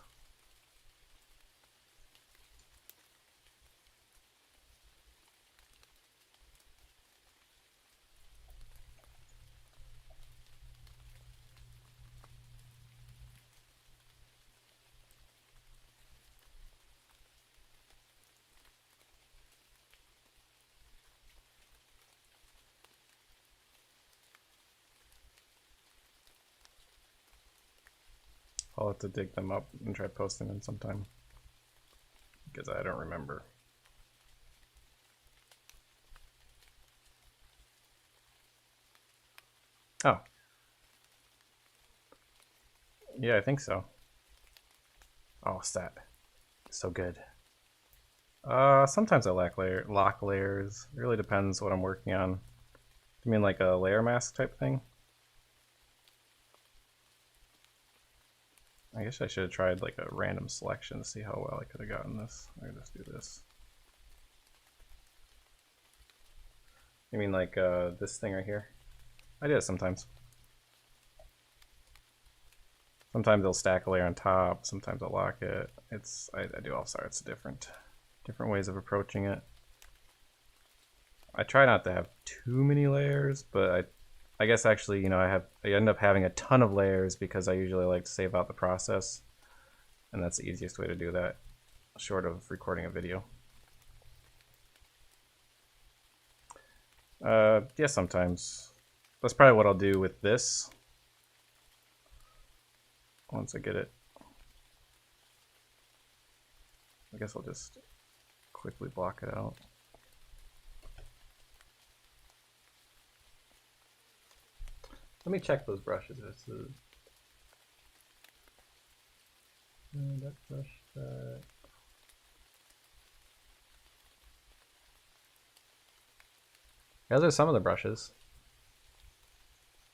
I'll have to dig them up and try posting them sometime, because I don't remember. Oh. Yeah, I think so. Oh, stat. So good. Sometimes I lock layers. It really depends what I'm working on. You mean like a layer mask type thing? I guess I should have tried like a random selection to see how well I could have gotten this. I just do this. You mean like this thing right here? I do it sometimes. Sometimes I'll stack a layer on top. Sometimes I'll lock it. I do all sorts of different ways of approaching it. I try not to have too many layers, but I guess actually, you know, I end up having a ton of layers because I usually like to save out the process, and that's the easiest way to do that, short of recording a video. Yeah, sometimes. That's probably what I'll do with this once I get it. I guess I'll just quickly block it out. Let me check those brushes. That brush, that. Those are some of the brushes.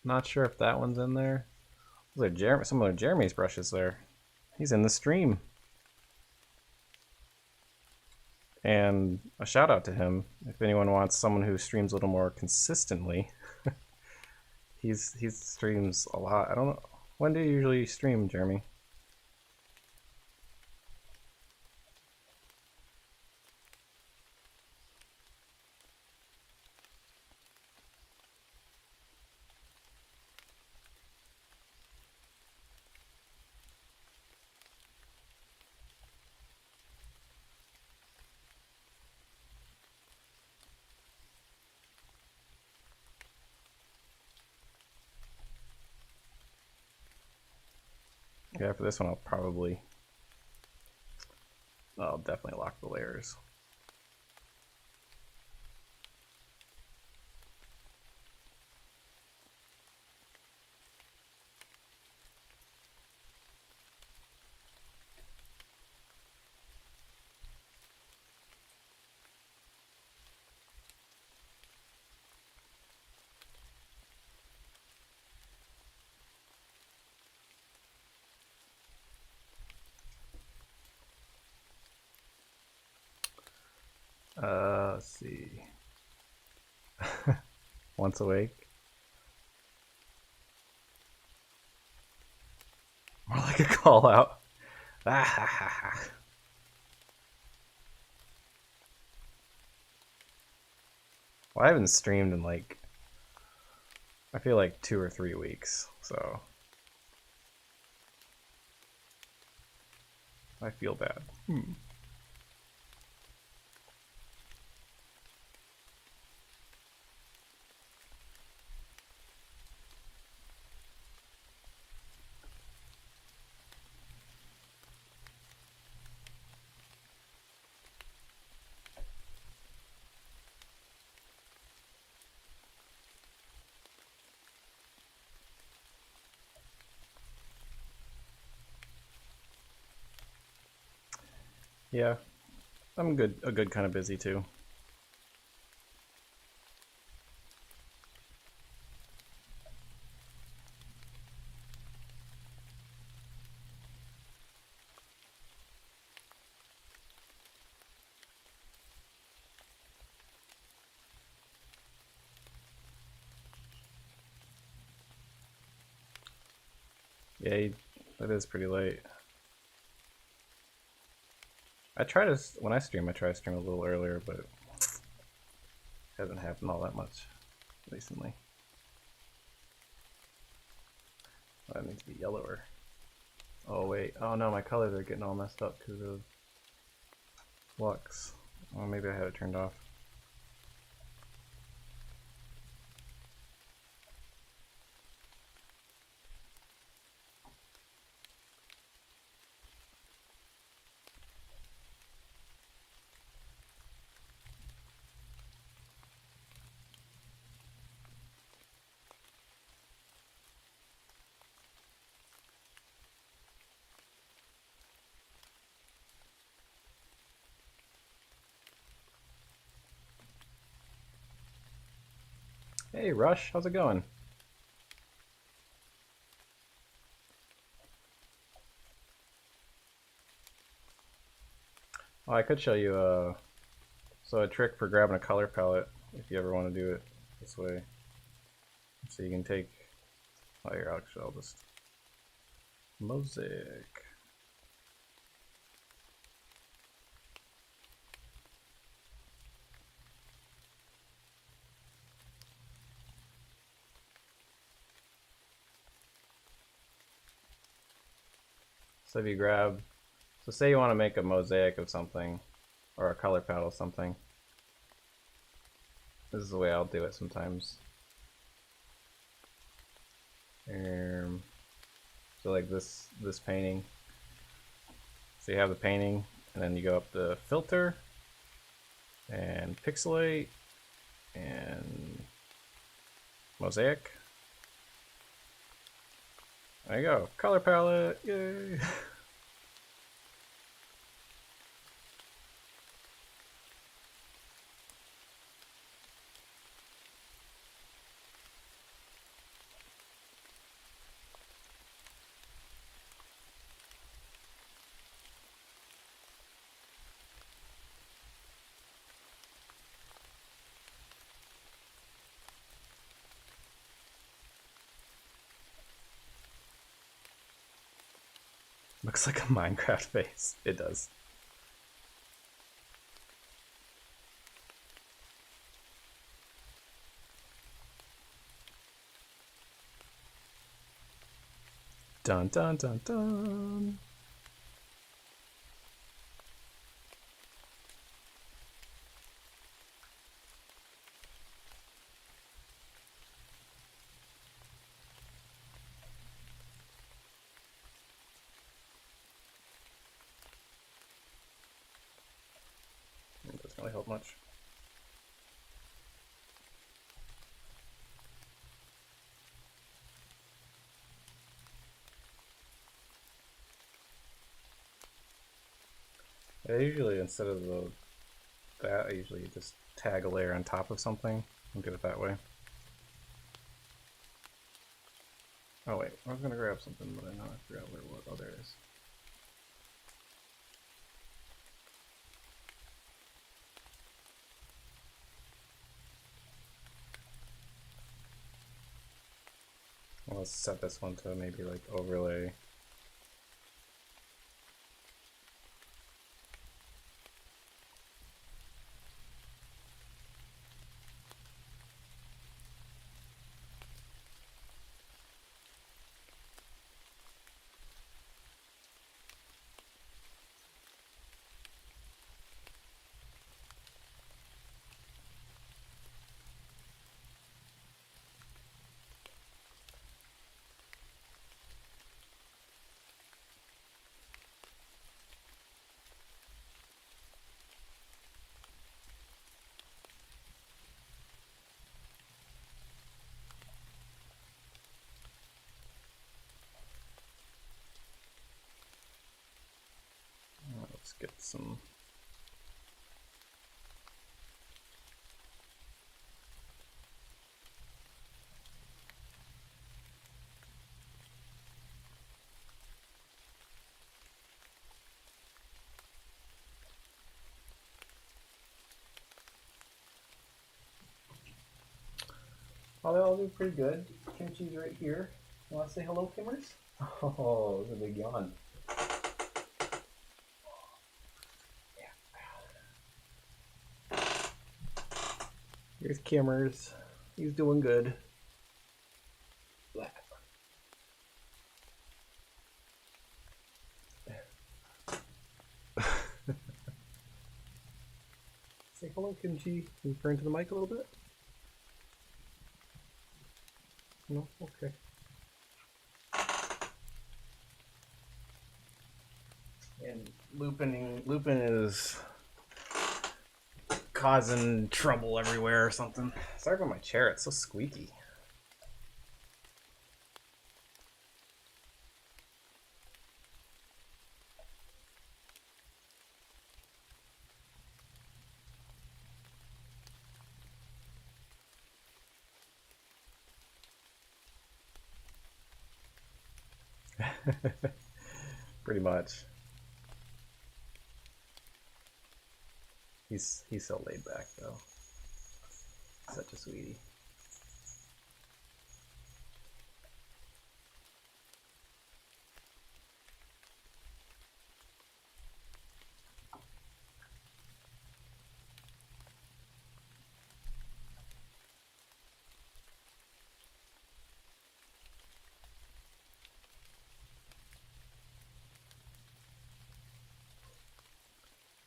Not sure if that one's in there. Those are some of Jeremy's brushes there. He's in the stream. And a shout out to him. If anyone wants someone who streams a little more consistently, he streams a lot. I don't know. When do you usually stream, Jeremy? Yeah, for this one I'll definitely lock the layers. Let's see. Once awake. More like a call out. Well, I haven't streamed in like, I feel like 2 or 3 weeks, so I feel bad. Yeah, I'm a good kind of busy too. Yeah, that is pretty late. When I stream, I try to stream a little earlier, but it hasn't happened all that much recently. Oh, that needs to be yellower. Oh wait, oh no, my colors are getting all messed up because of flux. Oh, maybe I had it turned off. Hey, Rush, how's it going? Oh, I could show you a trick for grabbing a color palette if you ever want to do it this way. So you can take. Oh, here, I'll just mosaic. So if you grab, so say you want to make a mosaic of something, or a color palette of something. This is the way I'll do it sometimes. So like this painting. So you have the painting, and then you go up to filter, and pixelate, and mosaic. There you go, color palette, yay! Looks like a Minecraft face. It does. Dun dun dun dun. It doesn't really help much. I usually, instead of that, I usually just tag a layer on top of something and do it that way. Oh wait, I was gonna grab something, but I know I forgot where it was. Oh, there it is. Well, let's set this one to maybe like overlay. Let's get some. Oh, they all do pretty good. Kimchi's right here. You want to say hello, Kimmers? Oh, it was a big yawn. Yeah. Here's Kimmers. He's doing good. Say hello, Kimchi. Can you turn to the mic a little bit? No? Okay. And Lupin is causing trouble everywhere or something. Sorry about my chair, it's so squeaky. Pretty much. He's so laid back though. Such a sweetie.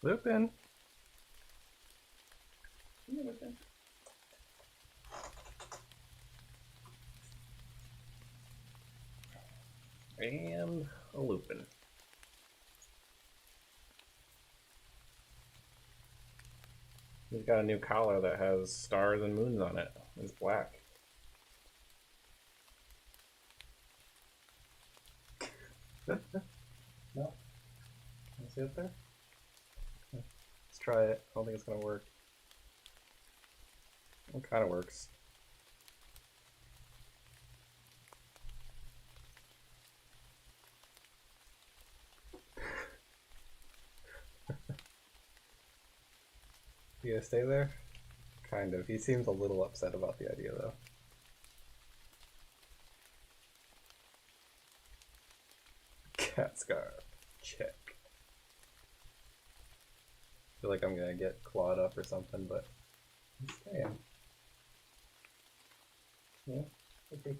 Lupin. Lupin. And a Lupin. He's got a new collar that has stars and moons on it. It's black. No? Can you see it there? Let's try it. I don't think it's gonna work. It kind of works. You gonna stay there? Kind of. He seems a little upset about the idea though. Cat scarf. Check. I feel like I'm gonna get clawed up or something, but I'm staying. Yeah, okay.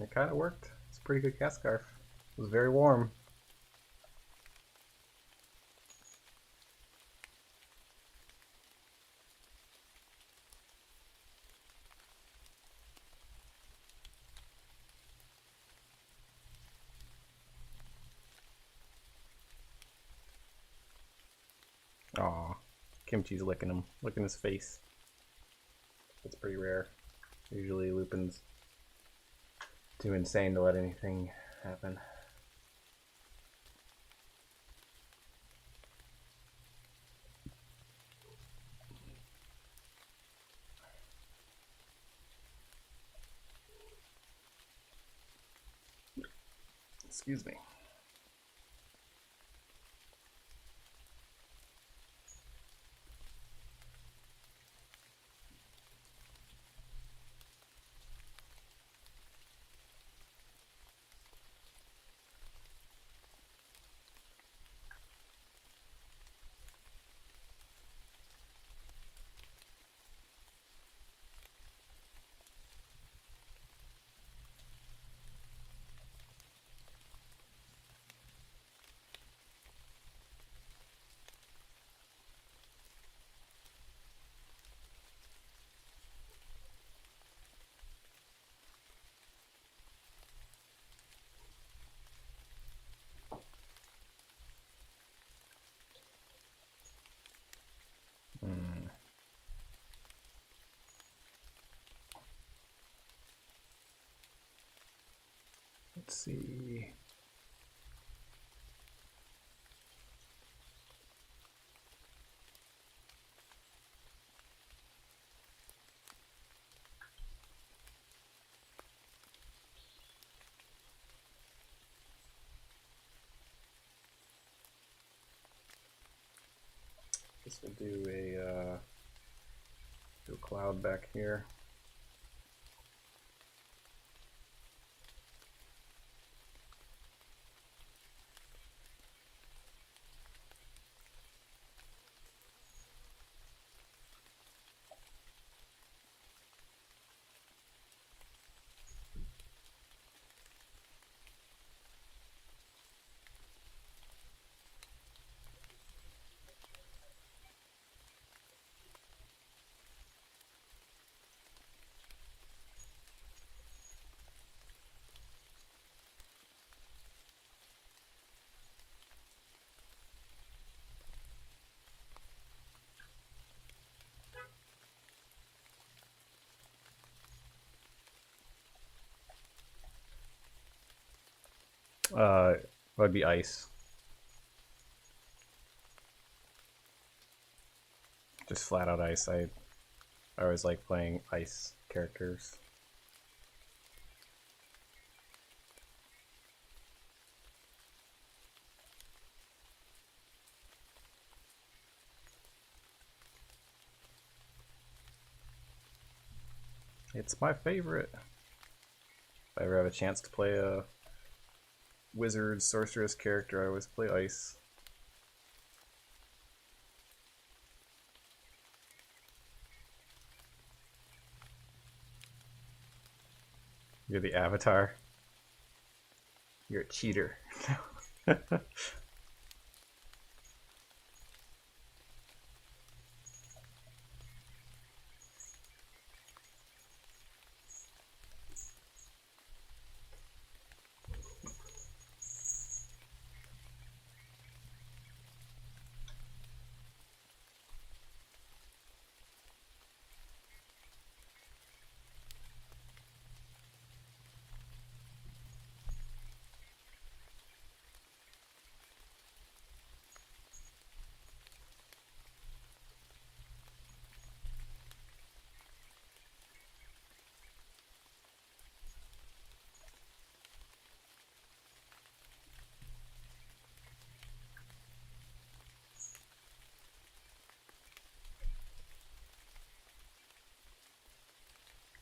It kind of worked. It's a pretty good cat scarf. It was very warm. Aw, Kimchi's licking him, licking his face. That's pretty rare. Usually Lupin's too insane to let anything happen. Excuse me. Let's see. Guess we'll do a cloud back here. That'd be ice. just flat out ice. I always like playing ice characters. It's my favorite. If I ever have a chance to play a wizard, sorceress character, I always play ice. You're the avatar. You're a cheater.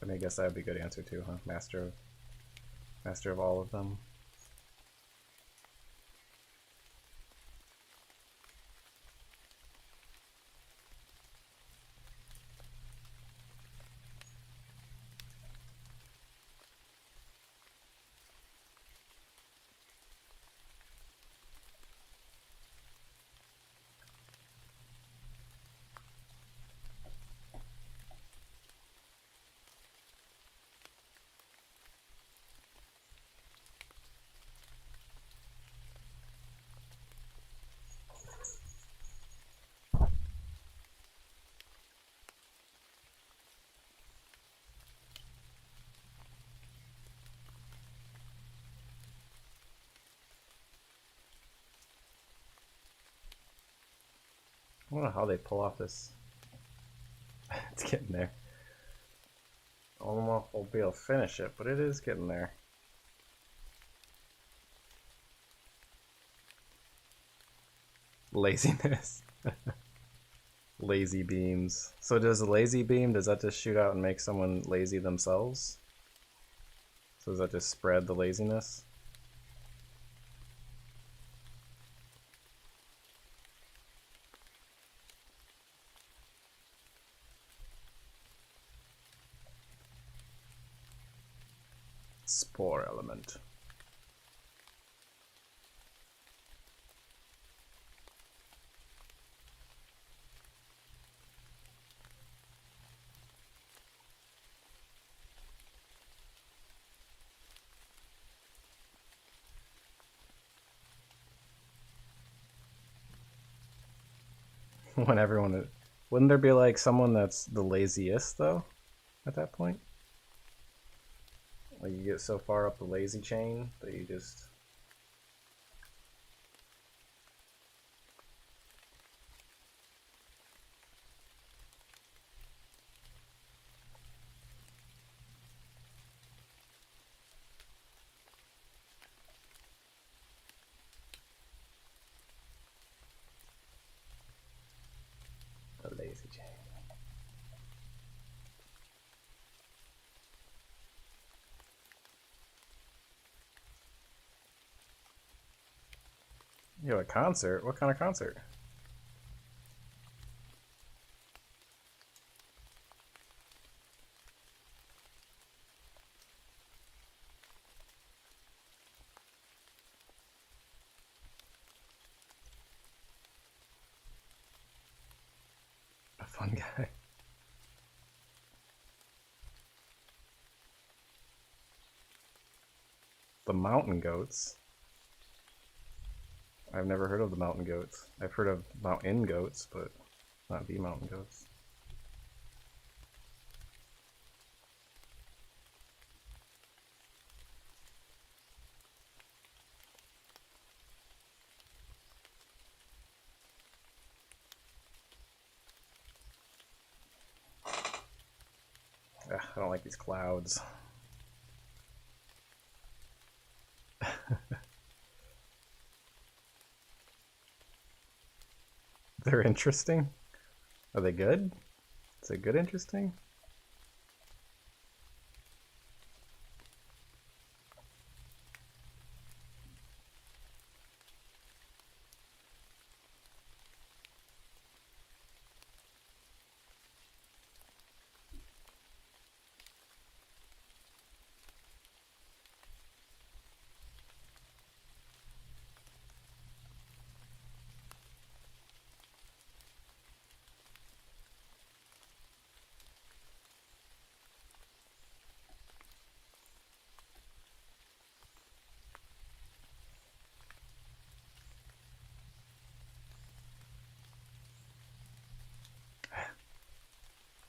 I mean, I guess that would be a good answer too, huh? Master of all of them. I don't know how they pull off this. It's getting there. I don't know if we'll be able to finish it, but it is getting there. Laziness. Lazy beams. So does a lazy beam, does that just shoot out and make someone lazy themselves? So does that just spread the laziness? Spore element. When everyone, wouldn't there be like someone that's the laziest though at that point? Like you get so far up the lazy chain that you just the lazy chain. Yo, a concert? What kind of concert? A fun guy. The mountain goats. I've never heard of the mountain goats. I've heard of mountain goats, but not the mountain goats. Ugh, I don't like these clouds. They're interesting. Are they good? Is it good interesting?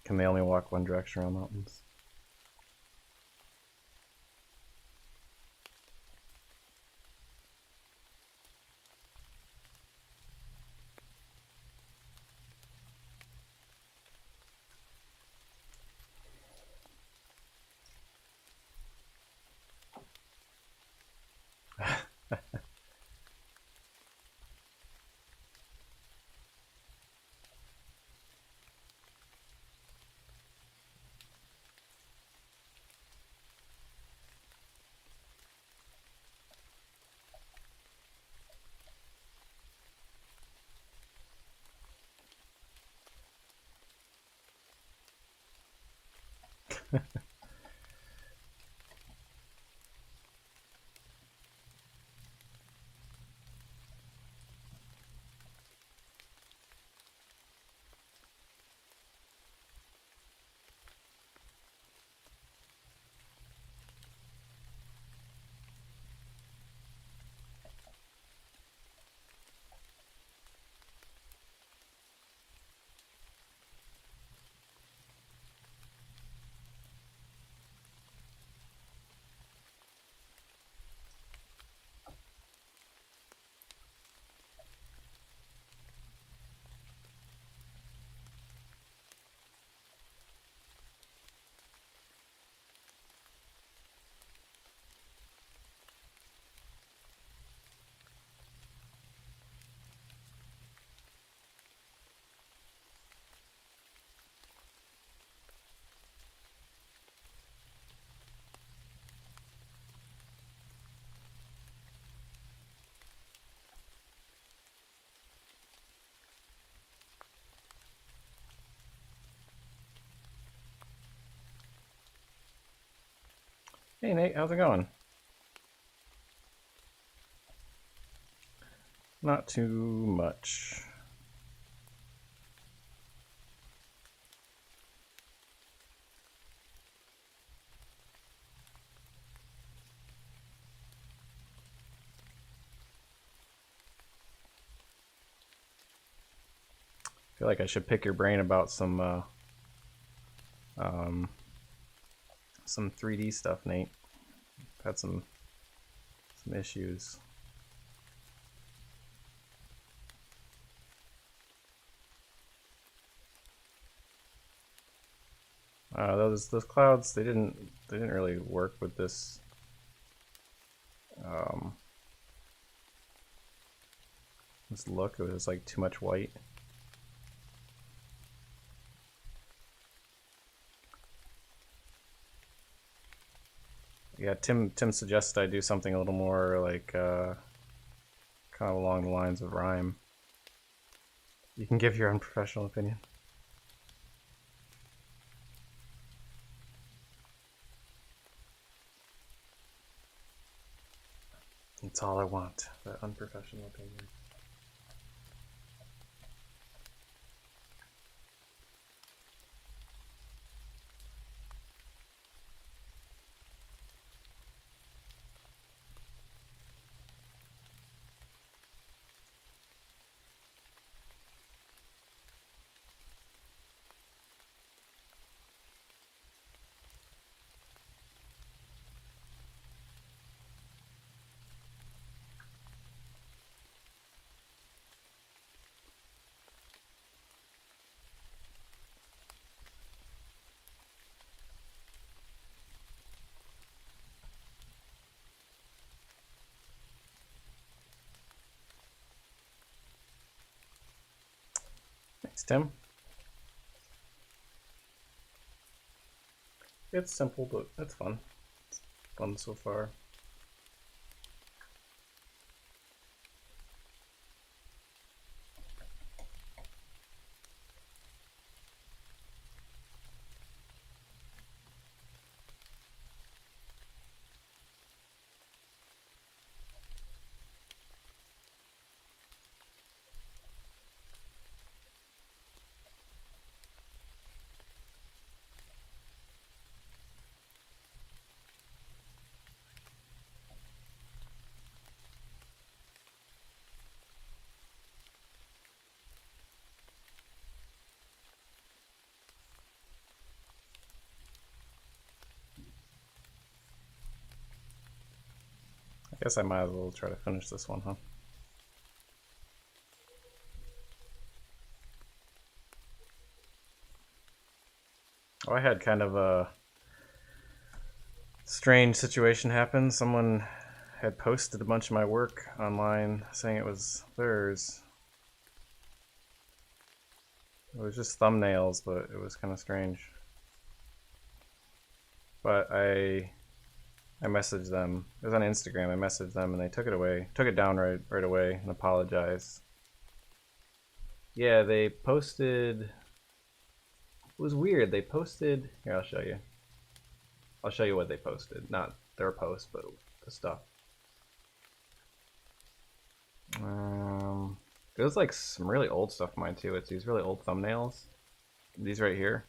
Can they only walk one direction around mountains? Hey Nate, how's it going? Not too much. I feel like I should pick your brain about some 3D stuff, Nate. I've had some issues. Those clouds, they didn't really work with this. This look, it was like too much white. Yeah, Tim suggested I do something a little more like kind of along the lines of rhyme. You can give your unprofessional opinion. That's all I want, that unprofessional opinion. It's Tim. It's simple, but it's fun. It's fun so far. I guess I might as well try to finish this one, huh? Oh, I had kind of a strange situation happen. Someone had posted a bunch of my work online saying it was theirs. It was just thumbnails, but it was kind of strange. But I messaged them. It was on Instagram. I messaged them and they took it down right away and apologized. Yeah, they posted. It was weird. They posted. Here, I'll show you. I'll show you what they posted. Not their post, but the stuff. It was like some really old stuff of mine too. It's these really old thumbnails. These right here.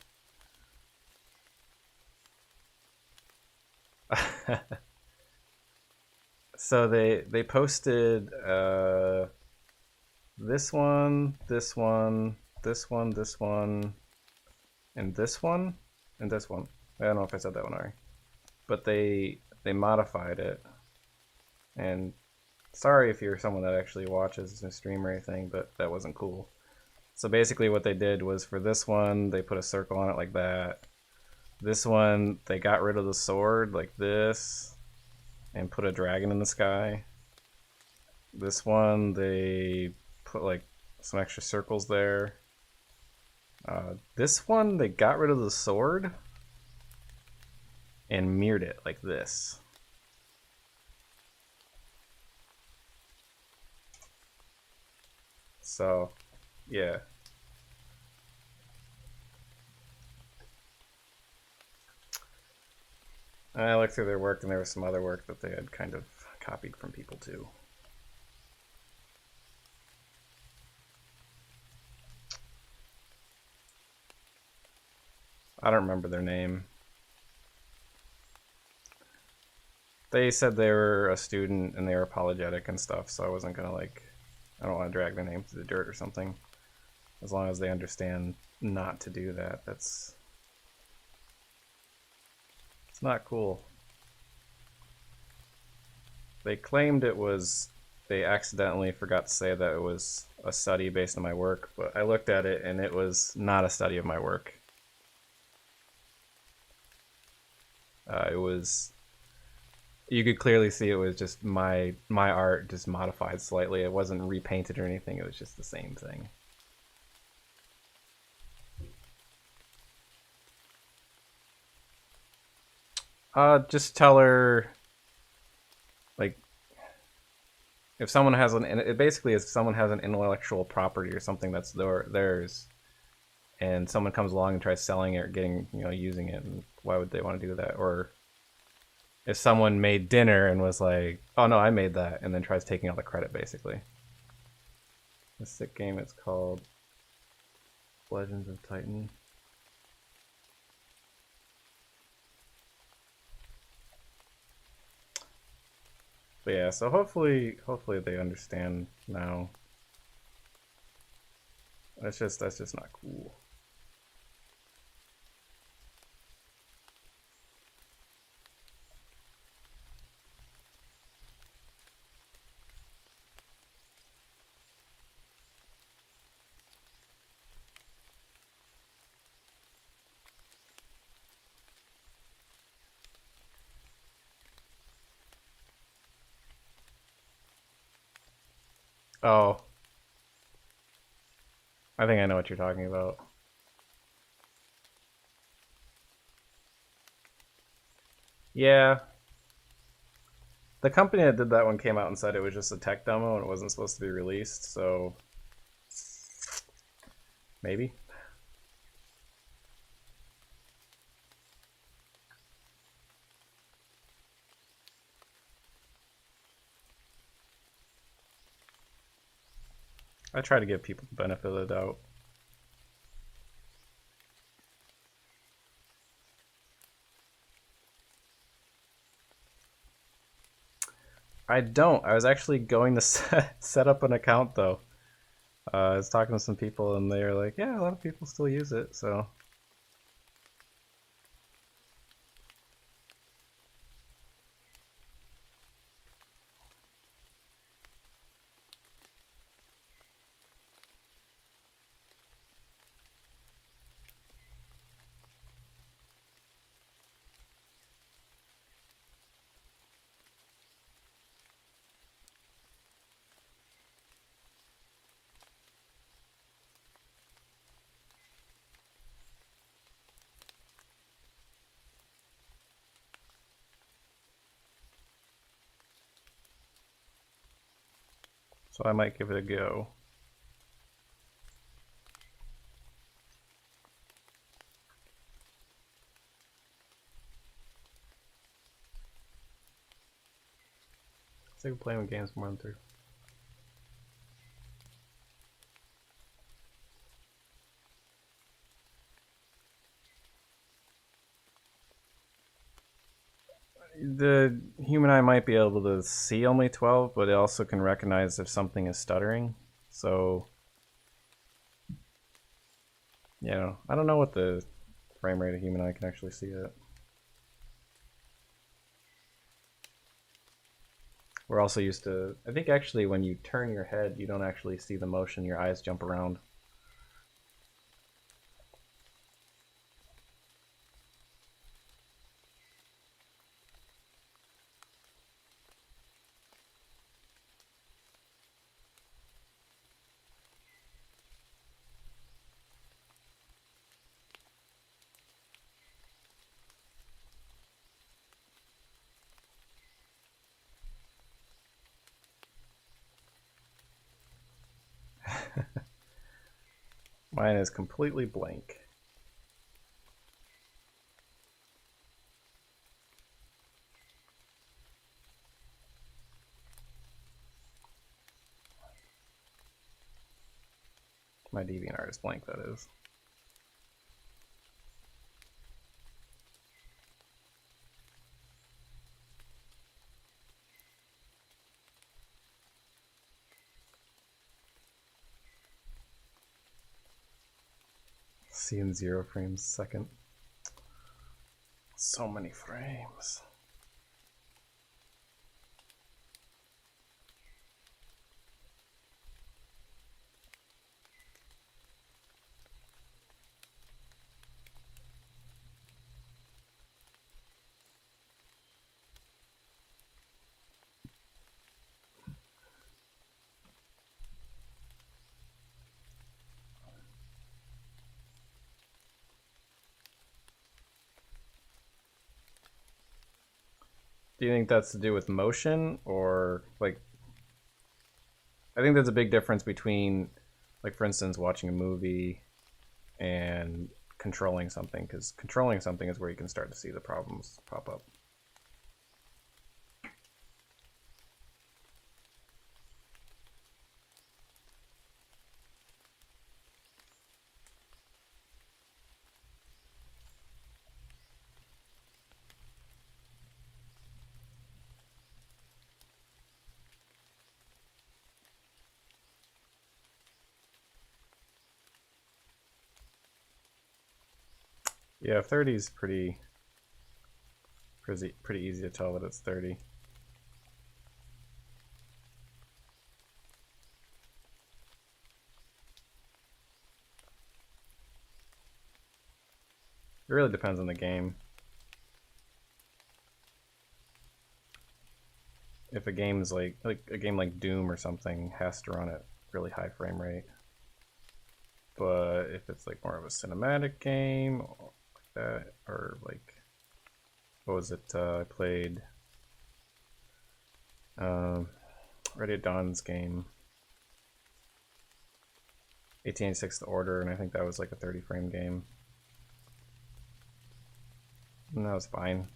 So they posted this one, this one, this one, this one, and this one, and this one. I don't know if I said that one already, but they modified it. And sorry if you're someone that actually watches a stream or anything, but that wasn't cool. So basically what they did was for this one, they put a circle on it like that. This one, they got rid of the sword like this and put a dragon in the sky. This one, they put like some extra circles there. This one, they got rid of the sword and mirrored it like this. So, yeah. I looked through their work and there was some other work that they had kind of copied from people too. I don't remember their name. They said they were a student and they were apologetic and stuff, so I wasn't gonna I don't want to drag their name through the dirt or something. As long as they understand not to do that, it's not cool. They claimed they accidentally forgot to say that it was a study based on my work, but I looked at it and it was not a study of my work. You could clearly see it was just my art just modified slightly. It wasn't repainted or anything. It was just the same thing. Just tell her, like, if someone has it basically is someone has an intellectual property or something that's theirs, and someone comes along and tries selling it or using it, and why would they want to do that? Or if someone made dinner and was like, oh no, I made that, and then tries taking all the credit, basically. The sick game, it's called Legends of Titan. But yeah, so hopefully they understand now. That's just not cool. Oh. I think I know what you're talking about. Yeah. The company that did that one came out and said it was just a tech demo and it wasn't supposed to be released, so maybe. I try to give people the benefit of the doubt. I don't. I was actually going to set up an account though. I was talking to some people and they were like, yeah, a lot of people still use it, so. So I might give it a go. It's like playing with games more than through. The human eye might be able to see only 12, but it also can recognize if something is stuttering. So, you know, I don't know what the frame rate of human eye can actually see it. We're also used to, I think actually when you turn your head, you don't actually see the motion, your eyes jump around. Mine is completely blank. My DeviantArt is blank, that is. Seeing 0 frames a second. So many frames. Do you think that's to do with motion or like? I think there's a big difference between, like, for instance, watching a movie and controlling something, because controlling something is where you can start to see the problems pop up. Yeah, 30 is pretty easy to tell that it's 30. It really depends on the game. If a game's like a game like Doom or something has to run at really high frame rate. But if it's like more of a cinematic game like that, or like, what was it? I played Ready at Dawn's game, 1886 The Order, and I think that was like a 30 frame game. And that was fine.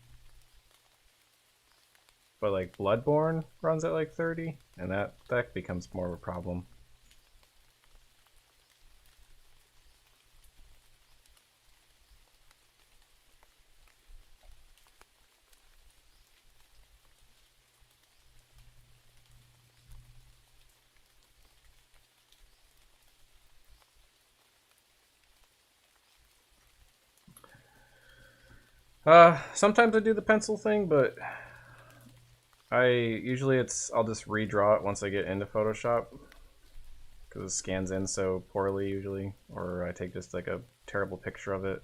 But like Bloodborne runs at like 30, and that becomes more of a problem. Sometimes I do the pencil thing, but I'll just redraw it once I get into Photoshop because it scans in so poorly usually, or I take just like a terrible picture of it.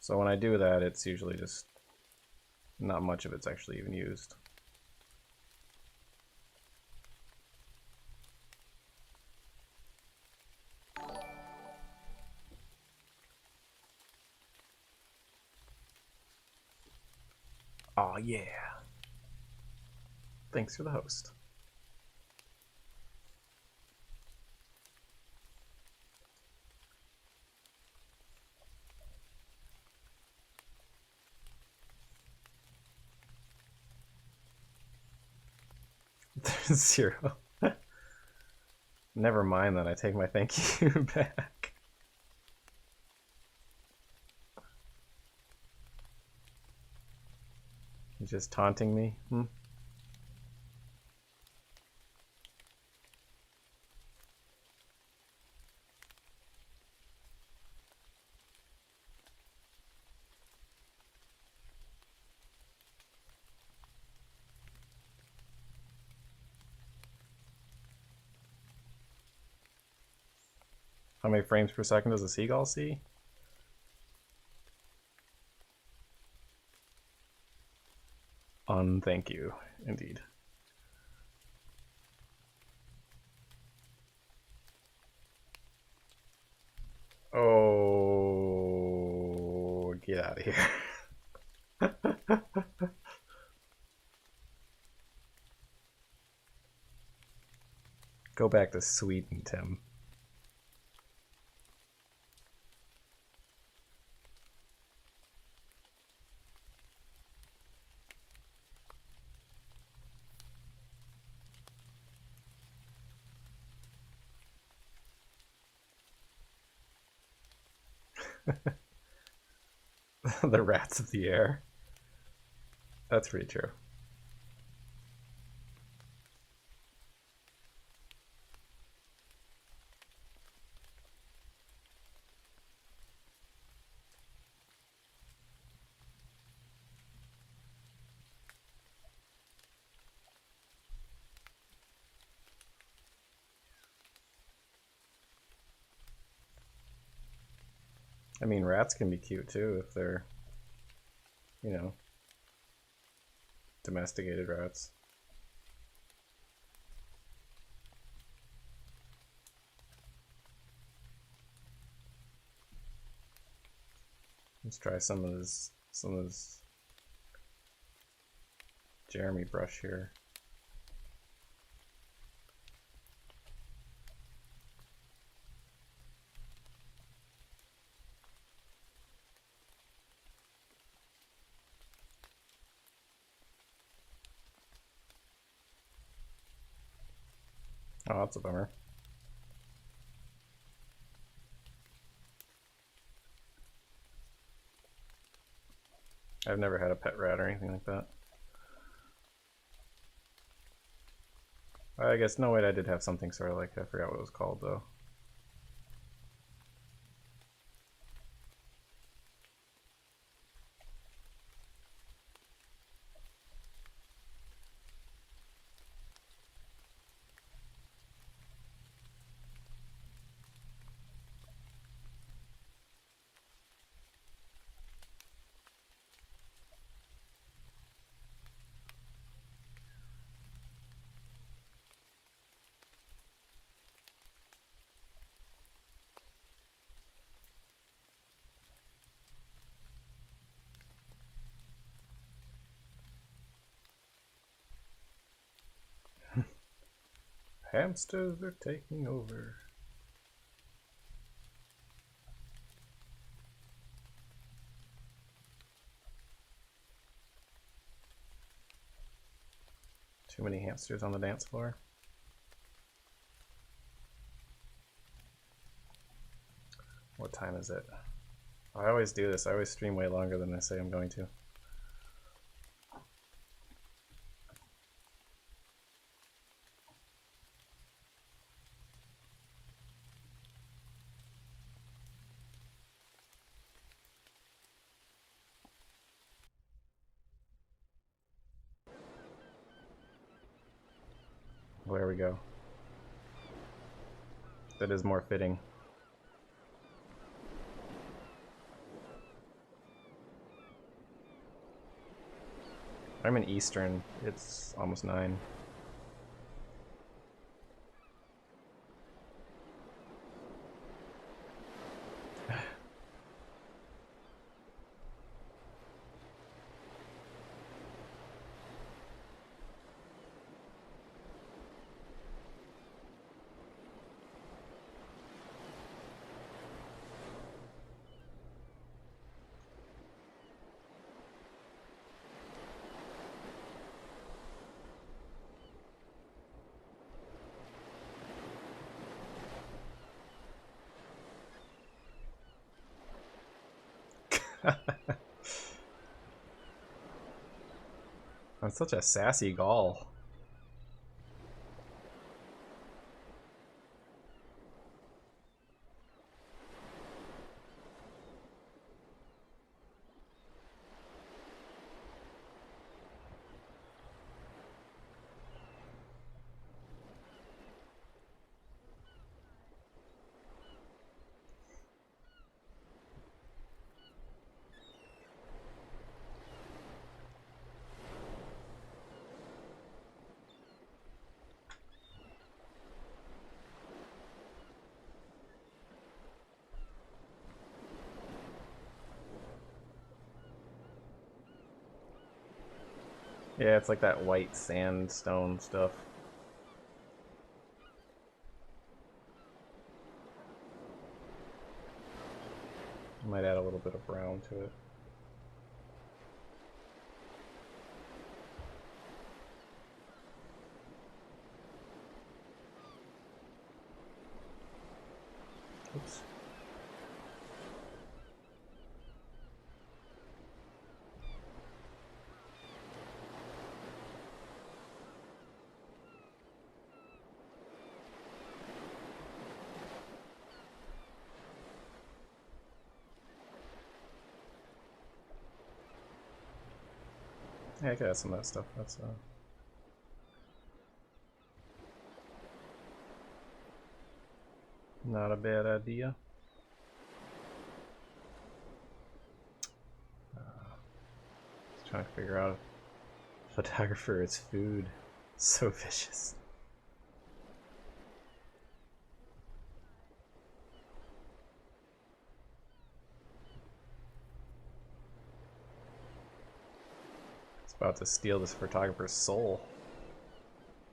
So when I do that, it's usually just not much of it's actually even used. Oh yeah. Thanks for the host. There's 0. Never mind that, I take my thank you back. He's just taunting me. How many frames per second does a seagull see? Thank you, indeed. Oh, get out of here. Go back to Sweden, Tim. The rats of the air. That's pretty true. I mean, rats can be cute too if they're, you know, domesticated rats. Let's try some of this Jeremy brush here. Oh, that's a bummer. I've never had a pet rat or anything like that. I guess, no, wait, I did have something sort of like, I forgot what it was called though. Hamsters are taking over. Too many hamsters on the dance floor. What time is it? I always do this. I always stream way longer than I say I'm going to. There we go. That is more fitting. I'm in Eastern. It's almost 9. I'm such a sassy gull. Yeah, it's like that white sandstone stuff. Might add a little bit of brown to it. Oops. Yeah, I could add some of that stuff. That's not a bad idea. Just trying to figure out photographer is food. So vicious. It's about to steal this photographer's soul.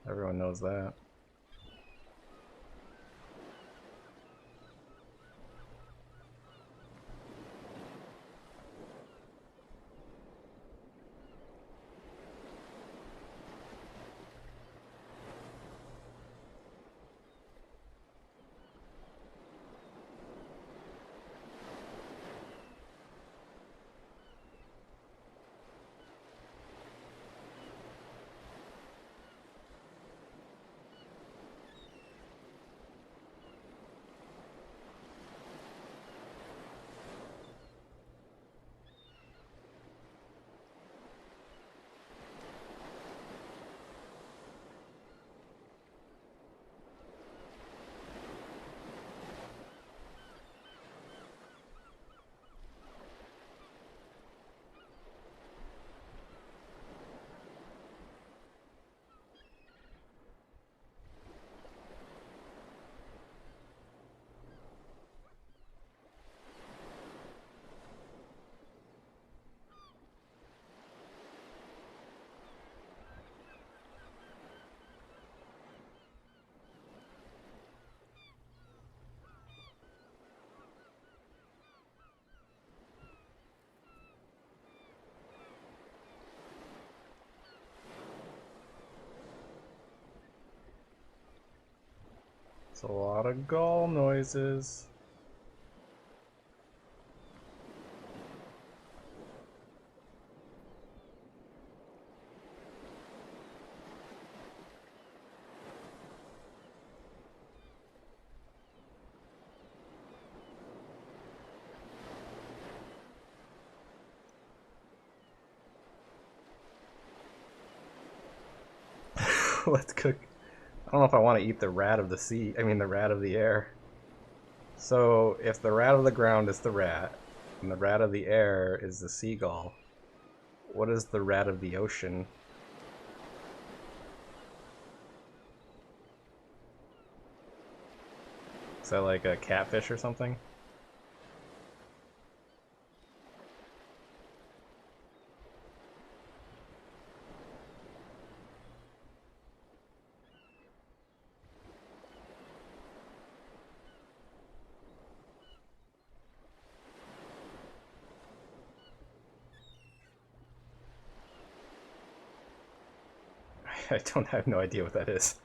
Everyone knows that. a lot of gull noises. Let's cook. I don't know if I want to eat the rat of the sea. I mean, the rat of the air. So, if the rat of the ground is the rat, and the rat of the air is the seagull, what is the rat of the ocean? Is that like a catfish or something? I don't have no idea what that is.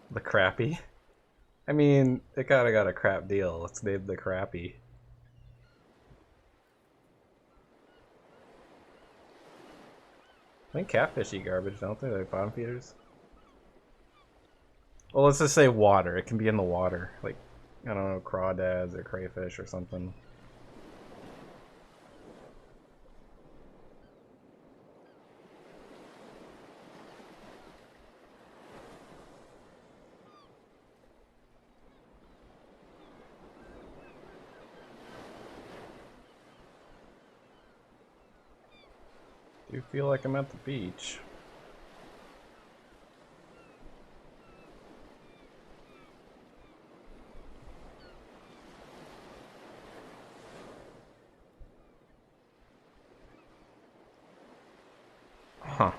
The crappie? I mean, it kinda got a crap deal. Let's name the crappie. I think catfish eat garbage, don't they? Like bottom feeders? Well, let's just say water. It can be in the water. Like, I don't know, crawdads or crayfish or something. Do you feel like I'm at the beach? Huh.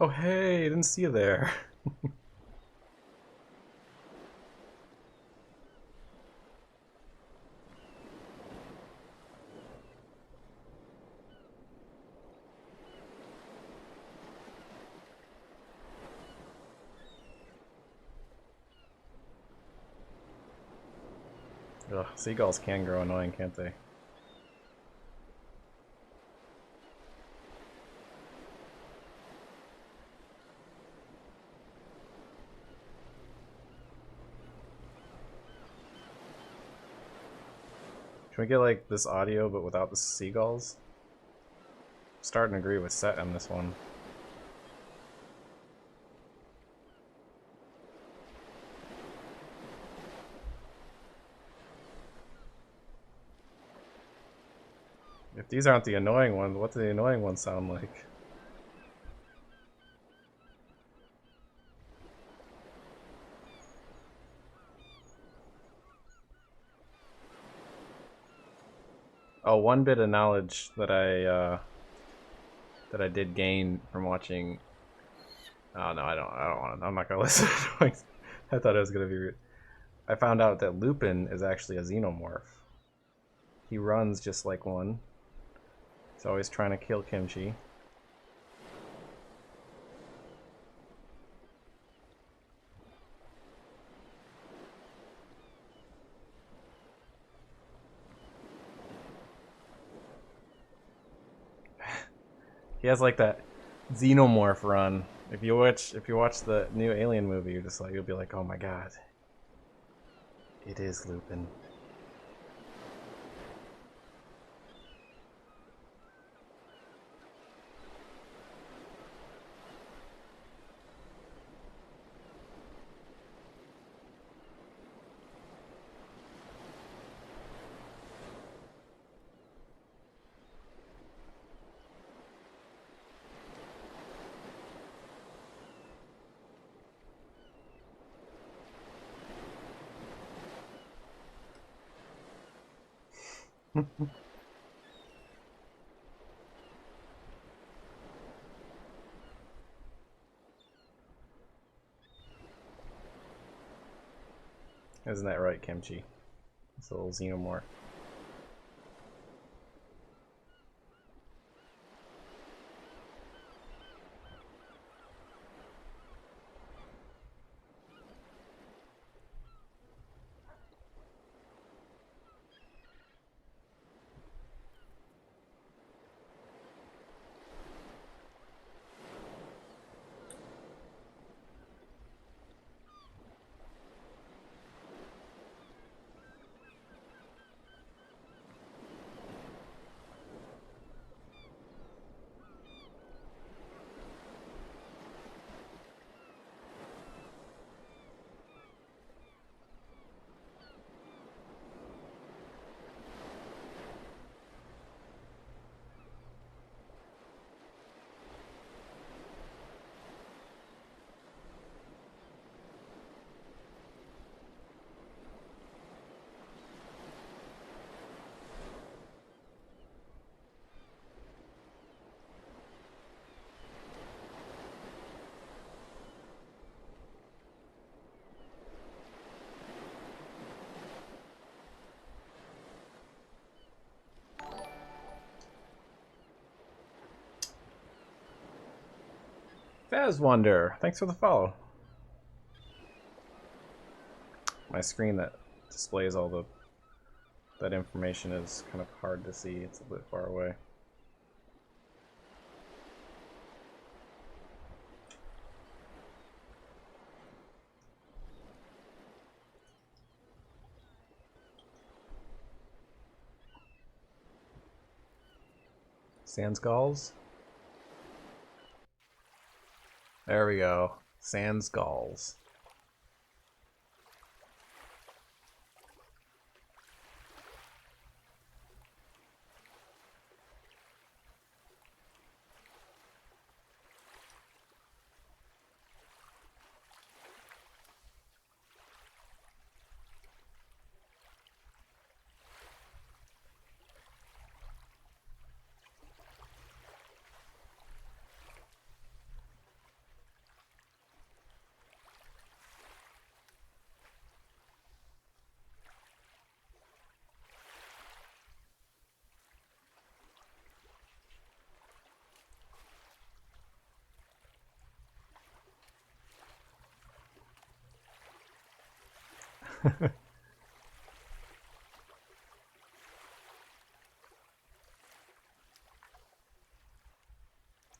Oh hey, didn't see you there. Ugh, seagulls can grow annoying, can't they? Can we get like this audio but without the seagulls? I'm starting to agree with Set on this one. If these aren't the annoying ones, what do the annoying ones sound like? Oh, one bit of knowledge that I did gain from watching. Oh no, I don't want to. I'm not gonna listen. I thought it was gonna be rude. I found out that Lupin is actually a xenomorph. He runs just like one. He's always trying to kill Kimchi. He has like that xenomorph run. If you watch the new Alien movie, you're just like you'll be like, oh my god, it is Lupin. Isn't that right, Kimchi? It's a little xenomorph. Fazwonder, thanks for the follow. My screen that displays all that information is kind of hard to see. It's a bit far away. Sans gulls. There we go. Sans gulls.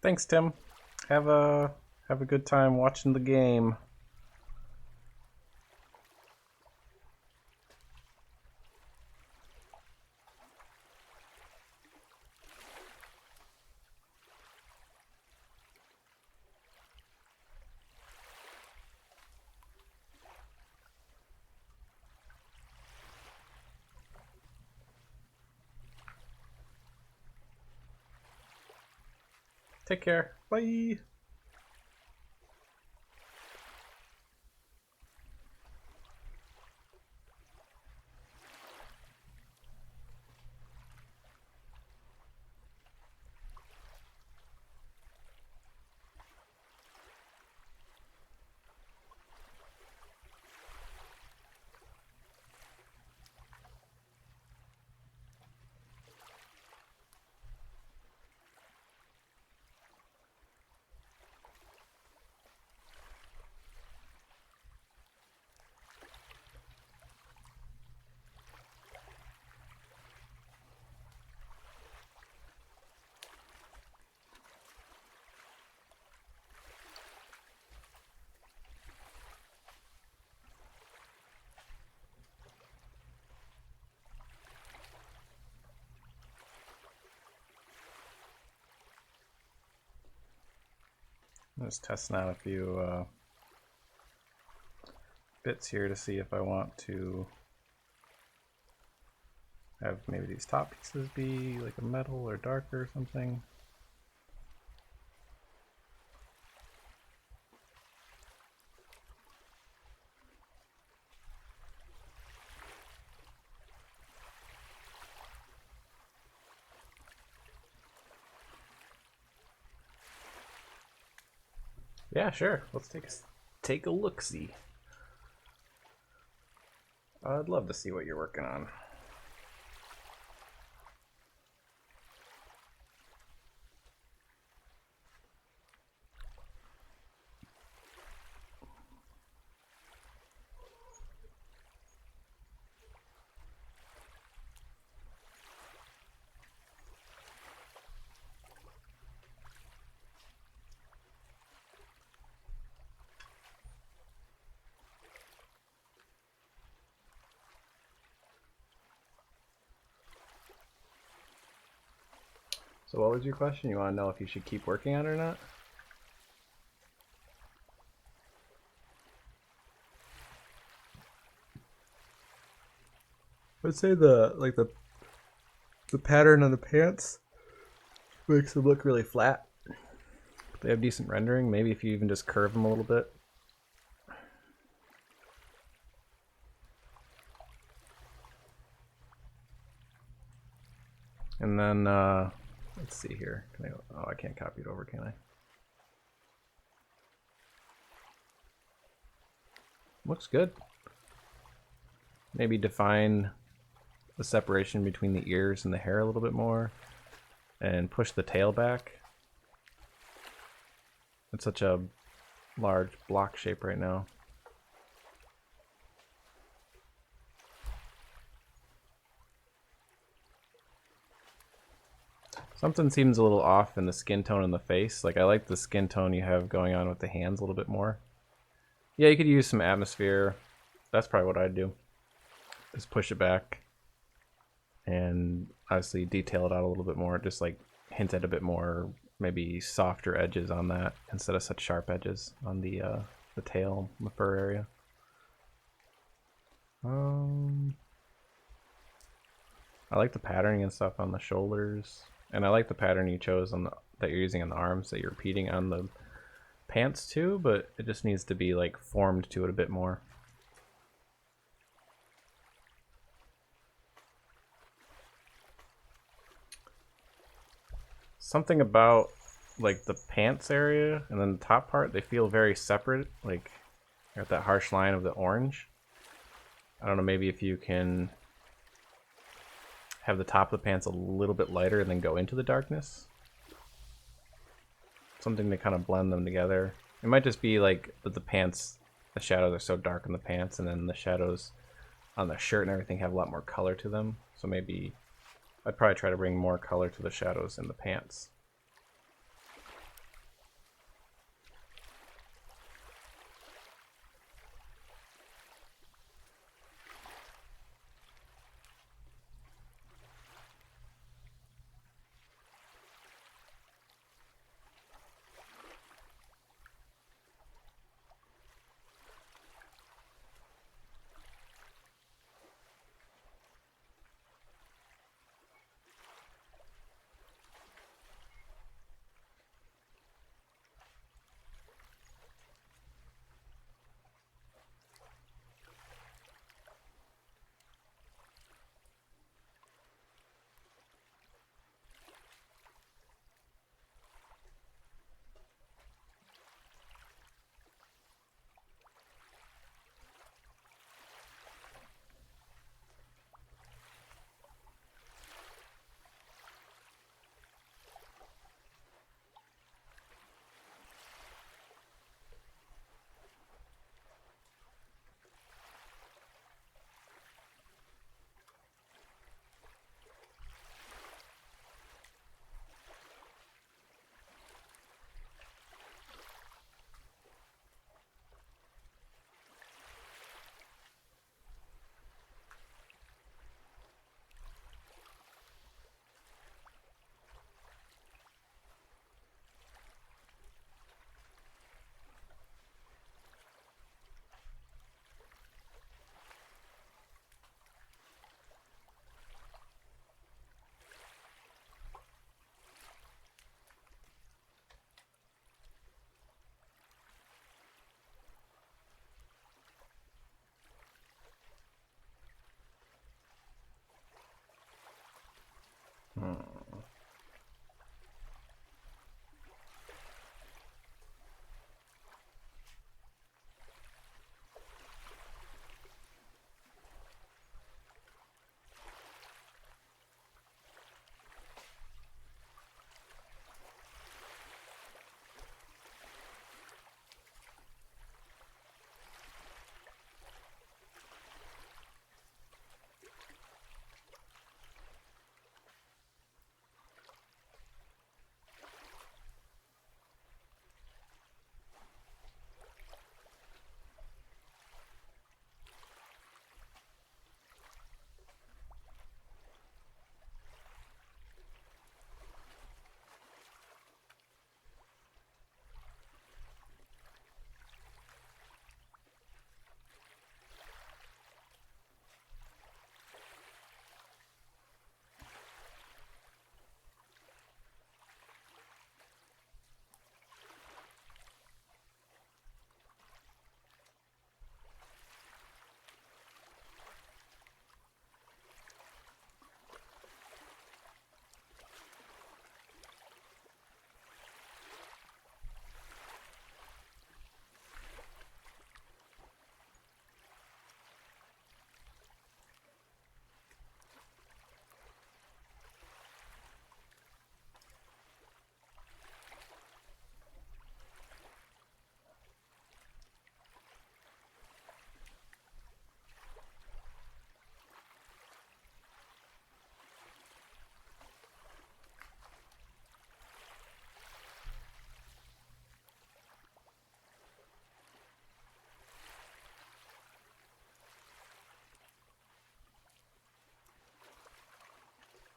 Thanks, Tim. Have a good time watching the game. Take care. Bye. I'm just testing out a few bits here to see if I want to have maybe these top pieces be like a metal or darker or something. Yeah, sure. Let's take a look-see. I'd love to see what you're working on. So what was your question? You want to know if you should keep working on it or not? I'd say the pattern on the pants makes them look really flat. They have decent rendering. Maybe if you even just curve them a little bit. And then let's see here. I can't copy it over, can I? Looks good. Maybe define the separation between the ears and the hair a little bit more, and push the tail back. It's such a large block shape right now. Something seems a little off in the skin tone in the face. Like, I like the skin tone you have going on with the hands a little bit more. Yeah, you could use some atmosphere. That's probably what I'd do. Just push it back and obviously detail it out a little bit more. Just like hint at a bit more, maybe softer edges on that instead of such sharp edges on the tail, the fur area. I like the patterning and stuff on the shoulders, and I like the pattern you chose on that you're using on the arms that you're repeating on the pants too, but it just needs to be like formed to it a bit more. Something about like the pants area and then the top part, they feel very separate, like at that harsh line of the orange. I don't know, maybe if you can have the top of the pants a little bit lighter and then go into the darkness. Something to kind of blend them together. It might just be like that the pants, the shadows are so dark in the pants, and then the shadows on the shirt and everything have a lot more color to them. So maybe I'd probably try to bring more color to the shadows in the pants.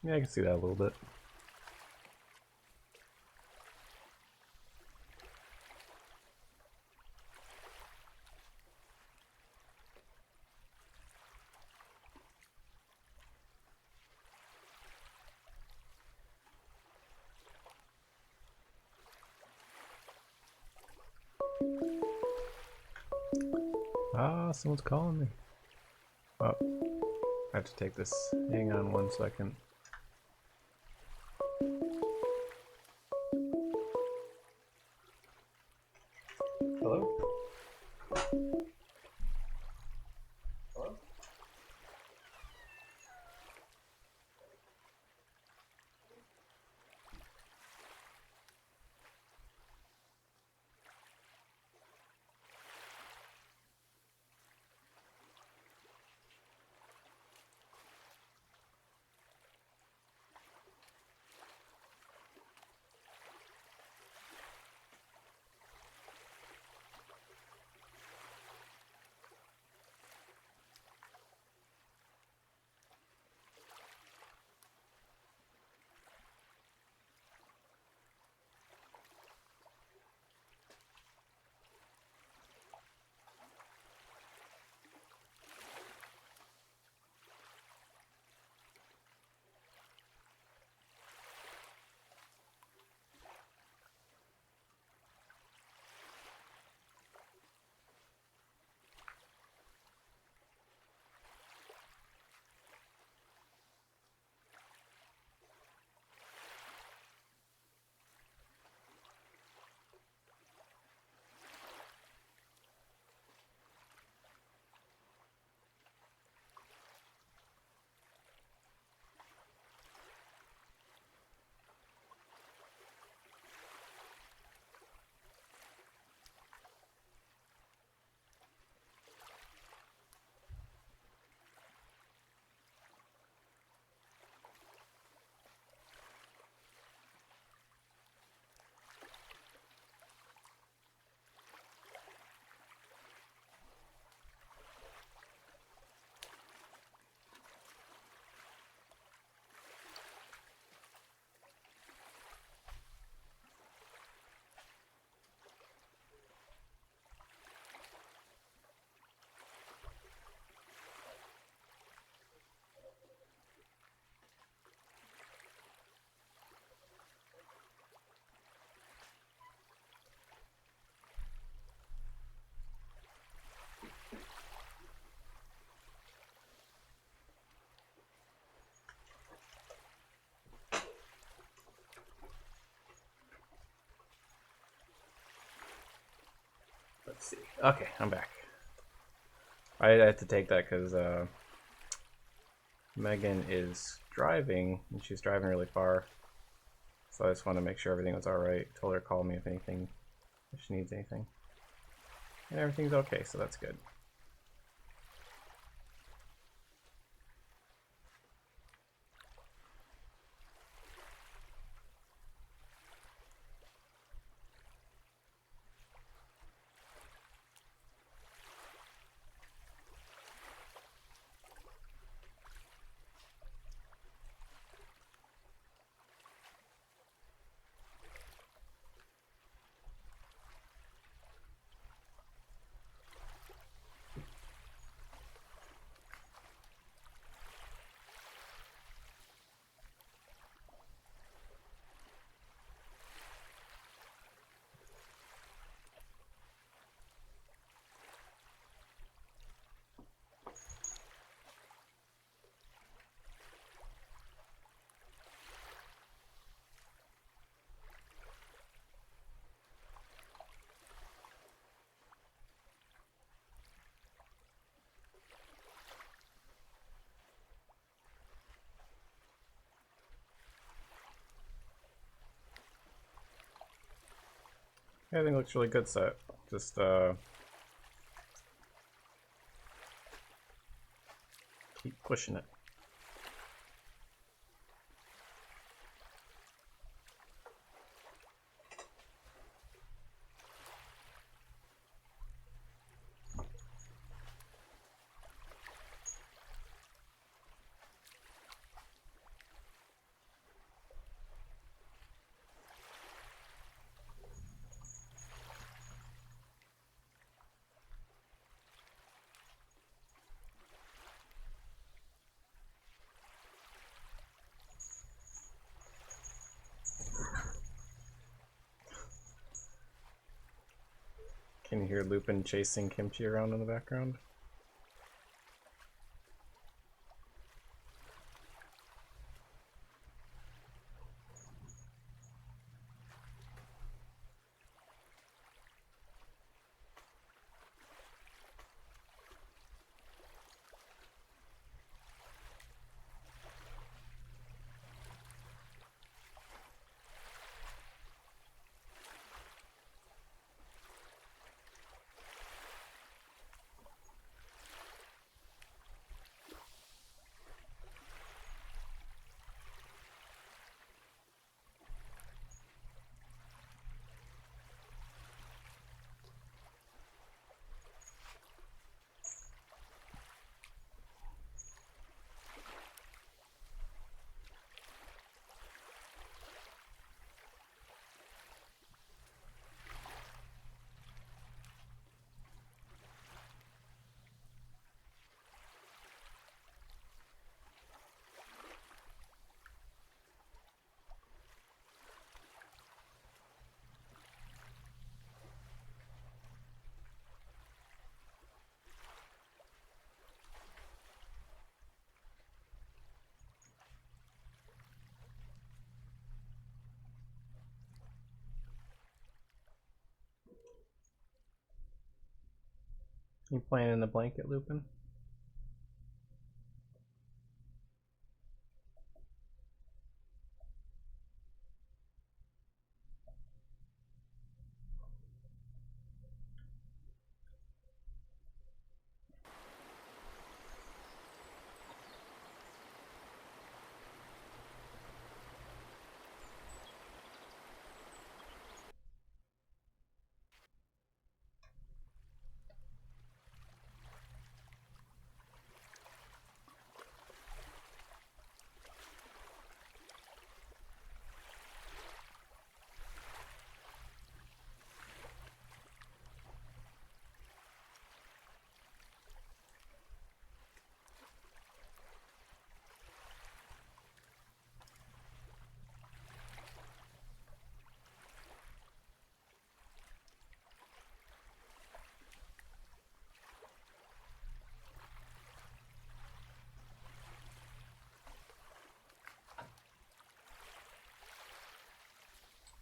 Yeah, I can see that a little bit. Ah, someone's calling me. Oh, I have to take this. Hang on 1 second. Hello? Hello? Let's see. Okay, I'm back. I had to take that because Megan is driving, and she's driving really far. So I just want to make sure everything was alright. Told her to call me if she needs anything. And everything's okay, so that's good. Everything looks really good, set. Just keep pushing it. Can you hear Lupin chasing Kimchi around in the background? You playing in the blanket, Lupin?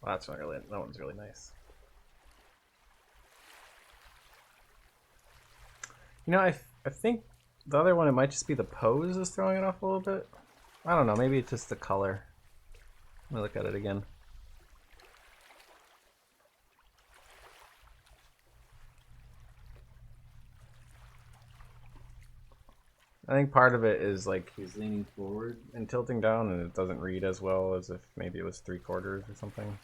Well, that's not really. That one's really nice. You know, I think the other one, it might just be the pose is throwing it off a little bit. I don't know. Maybe it's just the color. Let me look at it again. I think part of it is like he's leaning forward and tilting down, and it doesn't read as well as if maybe it was 3/4 or something.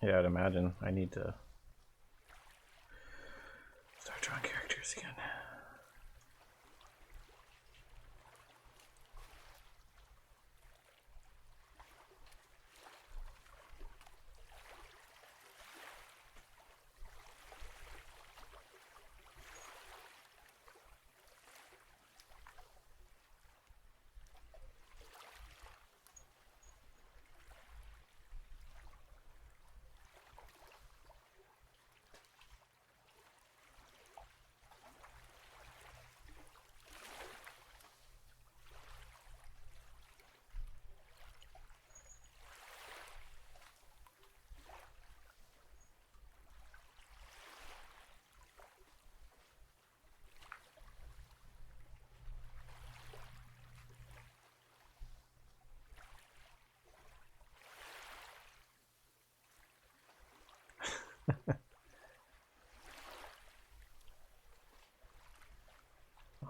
Yeah, I'd imagine. I need to start drawing characters again.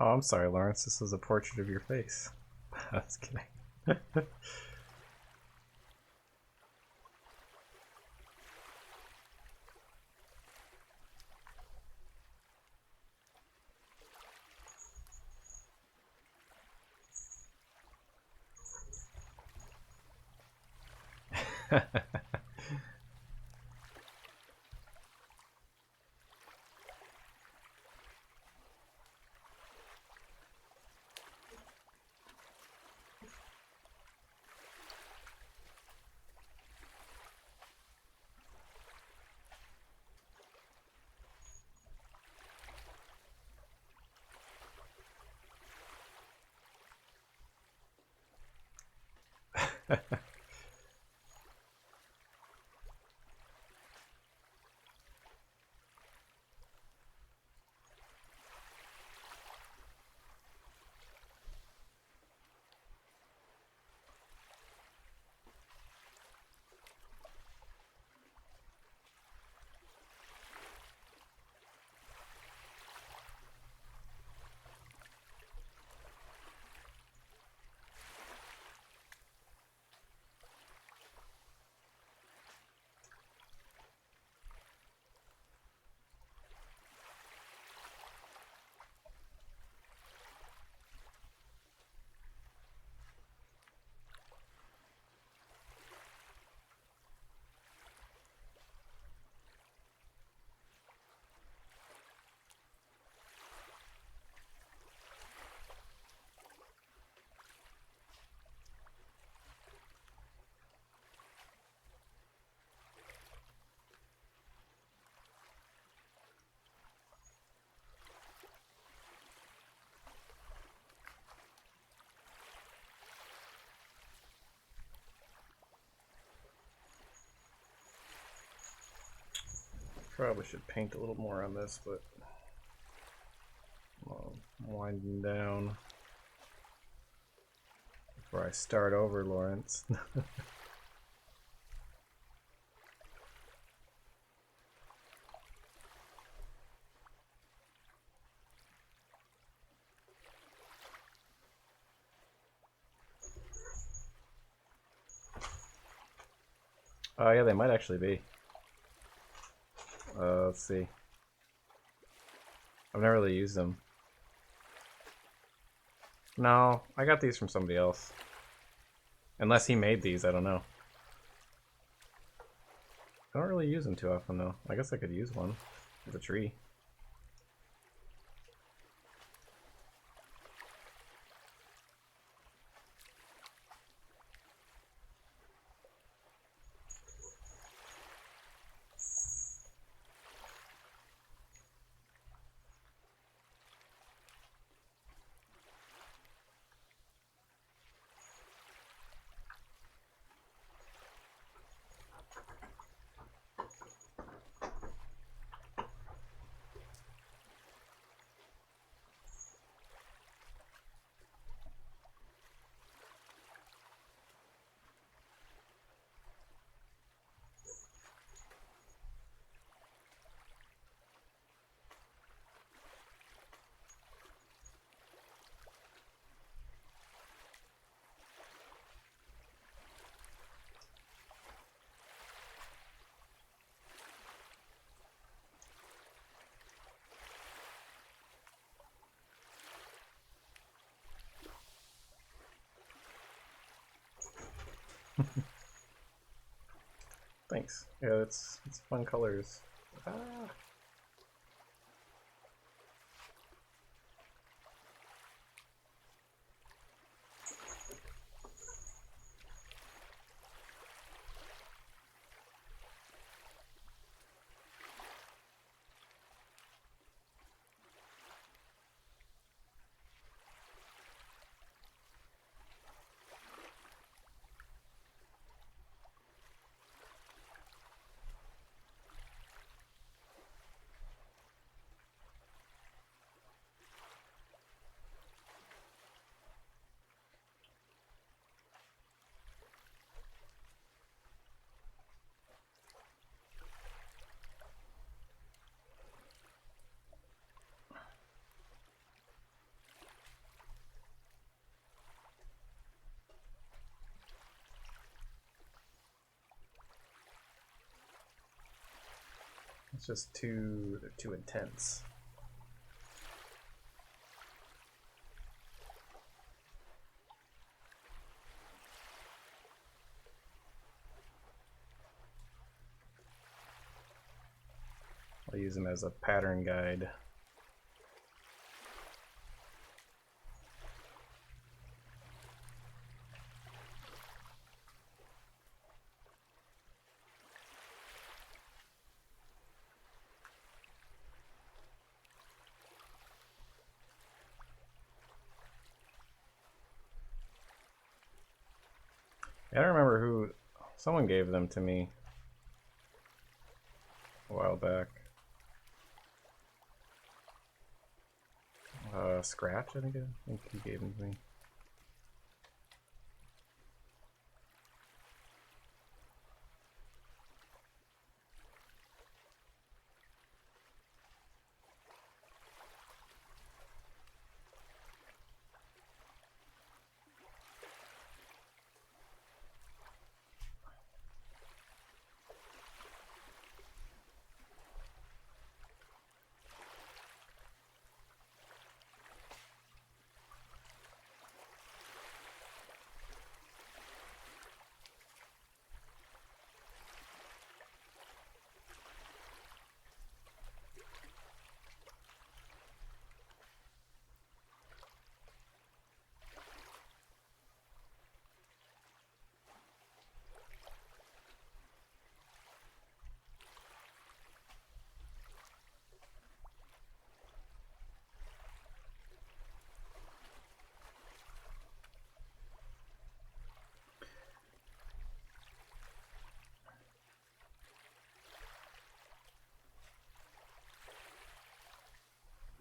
Oh, I'm sorry, Lawrence. This is a portrait of your face. I was kidding. Probably should paint a little more on this, but I'm winding down before I start over, Lawrence. Oh yeah, they might actually be. Let's see. I've never really used them. No, I got these from somebody else. Unless he made these, I don't know. I don't really use them too often though. I guess I could use one with a tree. Thanks. Yeah, it's fun colors. Ah. It's just too intense. I'll use them as a pattern guide. I don't remember who. Someone gave them to me a while back. Scratch, I think he gave them to me.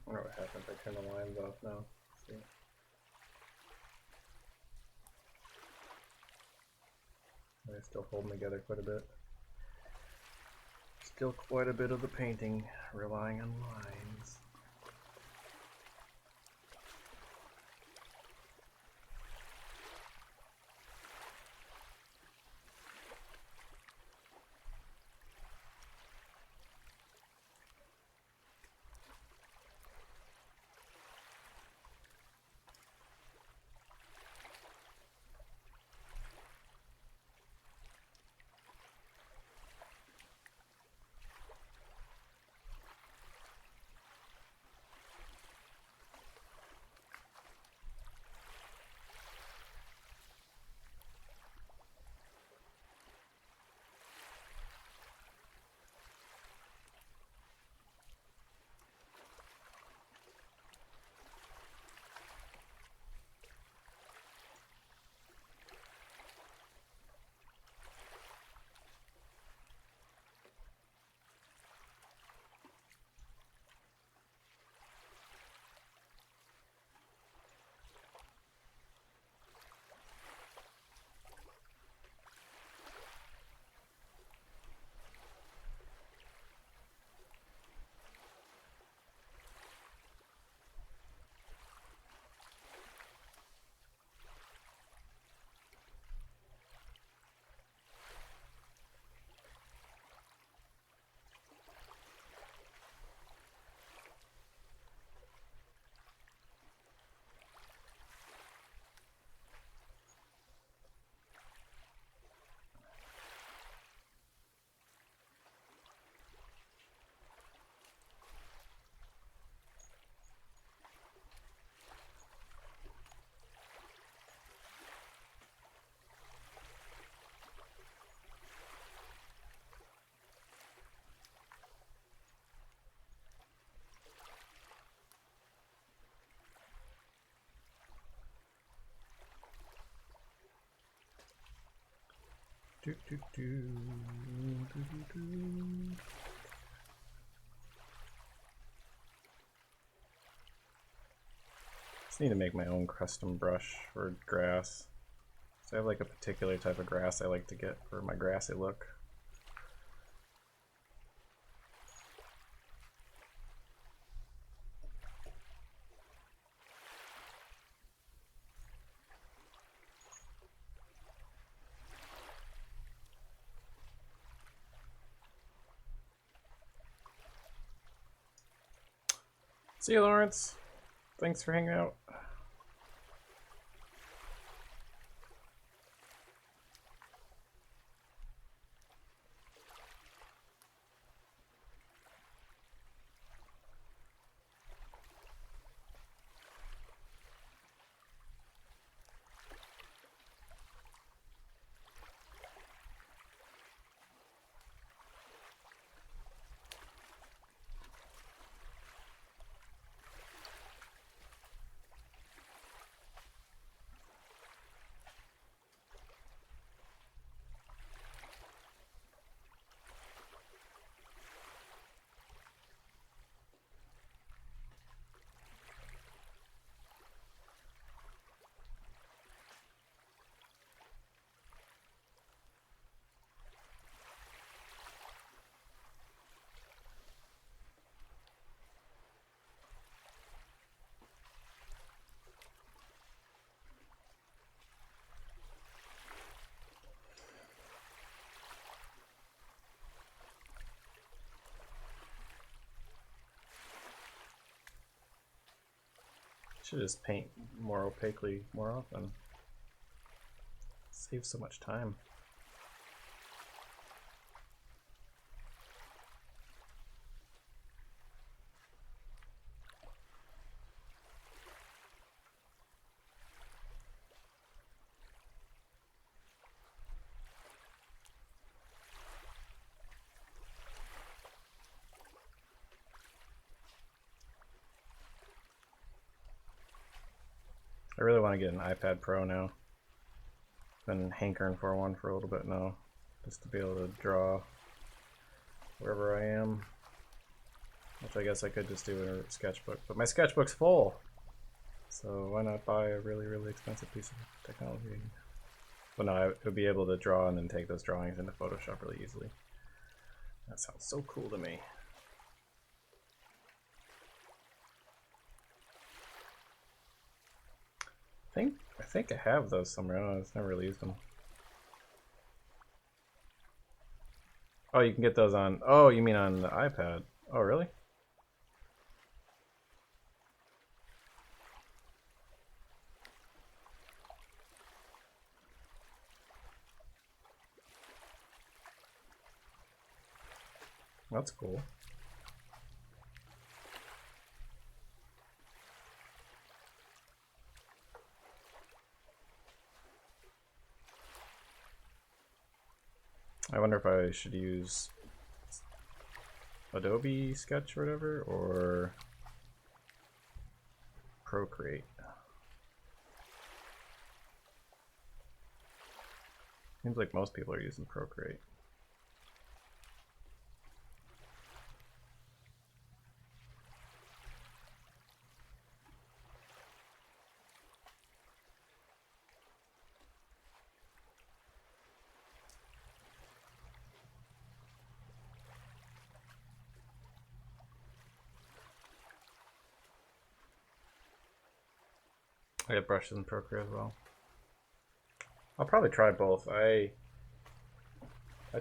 I don't know what happened. I turn the lines off now. Let's see. They still holding together quite a bit. Still quite a bit of the painting relying on lines. Just need to make my own custom brush for grass. So I have like a particular type of grass I like to get for my grassy look. See you, Lawrence. Thanks for hanging out. Should just paint more opaquely more often. Saves so much time. I really want to get an iPad Pro now. Been hankering for one for a little bit now, just to be able to draw wherever I am. Which I guess I could just do in a sketchbook, but my sketchbook's full. So why not buy a really, really expensive piece of technology? But no, I would be able to draw and then take those drawings into Photoshop really easily. That sounds so cool to me. I think I have those somewhere. I don't know, I've never really used them. Oh, you can get those on. Oh, you mean on the iPad? Oh, really? That's cool. I wonder if I should use Adobe Sketch or whatever, or Procreate. Seems like most people are using Procreate. I got brushes in Procreate as well. I'll probably try both. I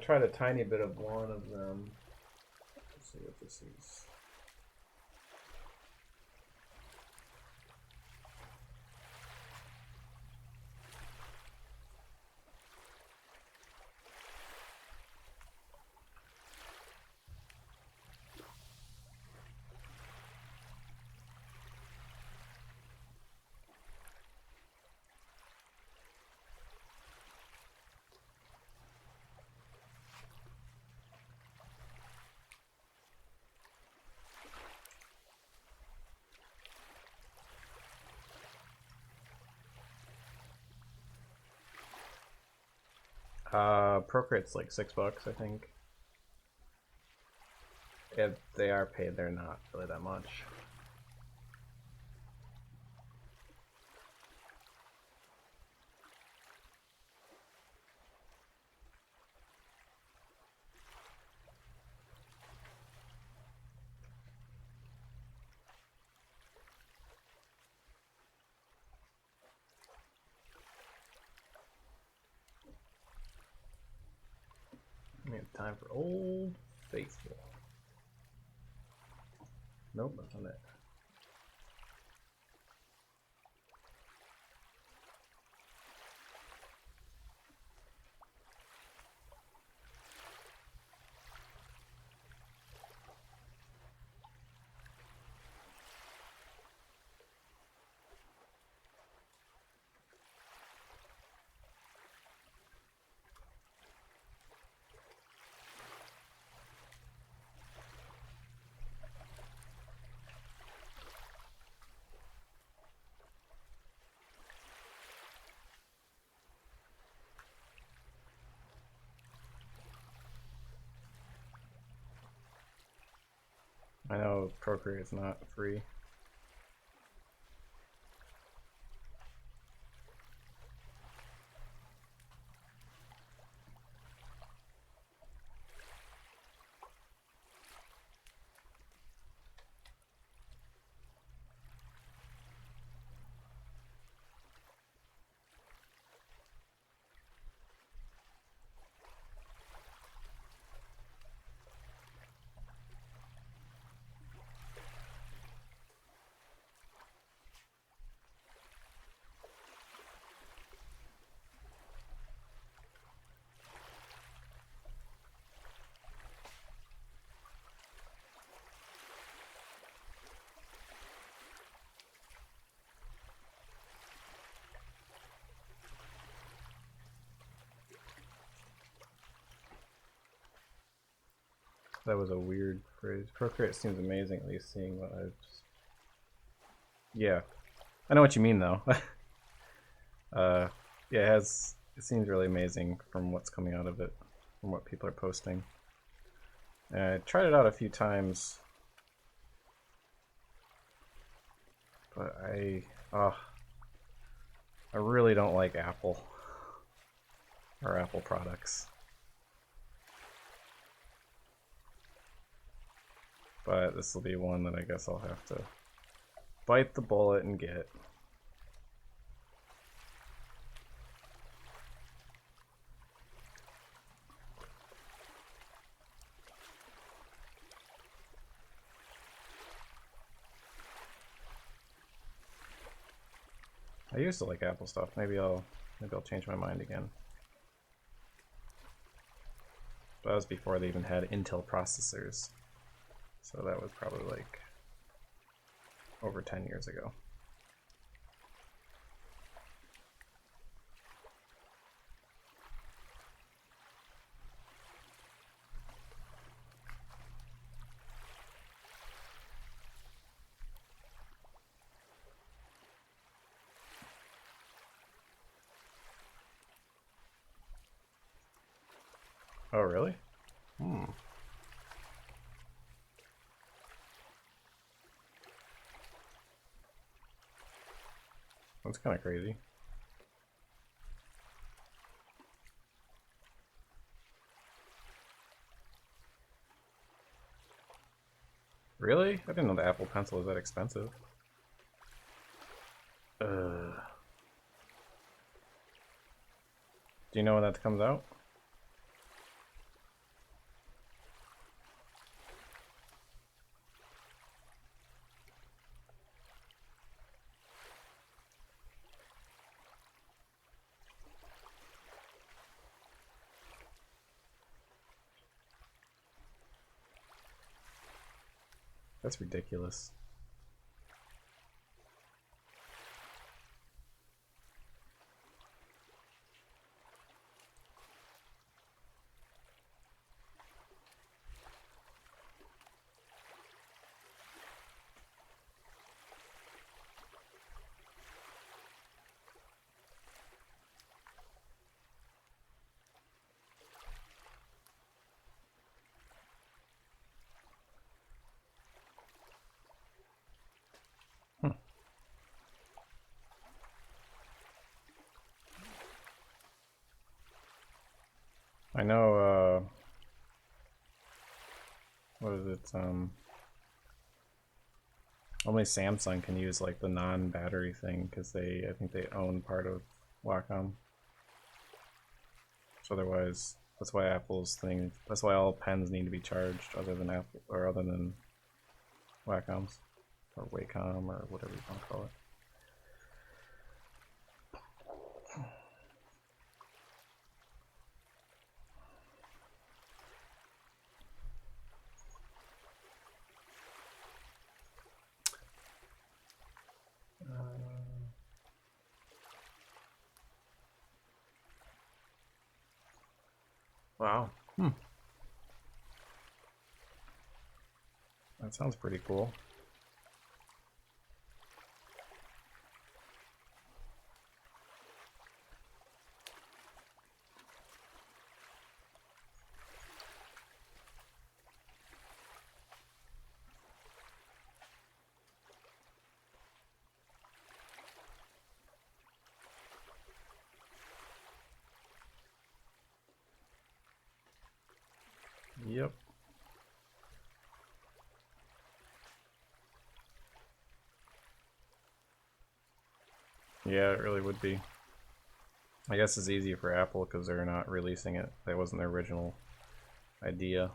tried a tiny bit of one of them. Let's see what this is. Procreate's like $6, I think. If they are paid, they're not really that much. We have time for Old Faithful. Nope, that's not it. I know Procreate is not free. That was a weird phrase. Procreate seems amazing, at least seeing what I've just... Yeah. I know what you mean, though. Yeah, it seems really amazing from what's coming out of it, from what people are posting. I tried it out a few times, but I really don't like Apple or Apple products. But this will be one that I guess I'll have to bite the bullet and get. I used to like Apple stuff. Maybe I'll change my mind again. But that was before they even had Intel processors. So that was probably like over 10 years ago. Oh, really? That's kind of crazy. Really? I didn't know the Apple Pencil was that expensive. Do you know when that comes out? That's ridiculous. I know, what is it, only Samsung can use like the non-battery thing because I think they own part of Wacom. So otherwise, that's why Apple's thing, that's why all pens need to be charged other than Apple, or other than Wacom's, or Wacom, or whatever you want to call it. Wow. That sounds pretty cool. Yep. Yeah, it really would be. I guess it's easy for Apple because they're not releasing it. That wasn't their original idea.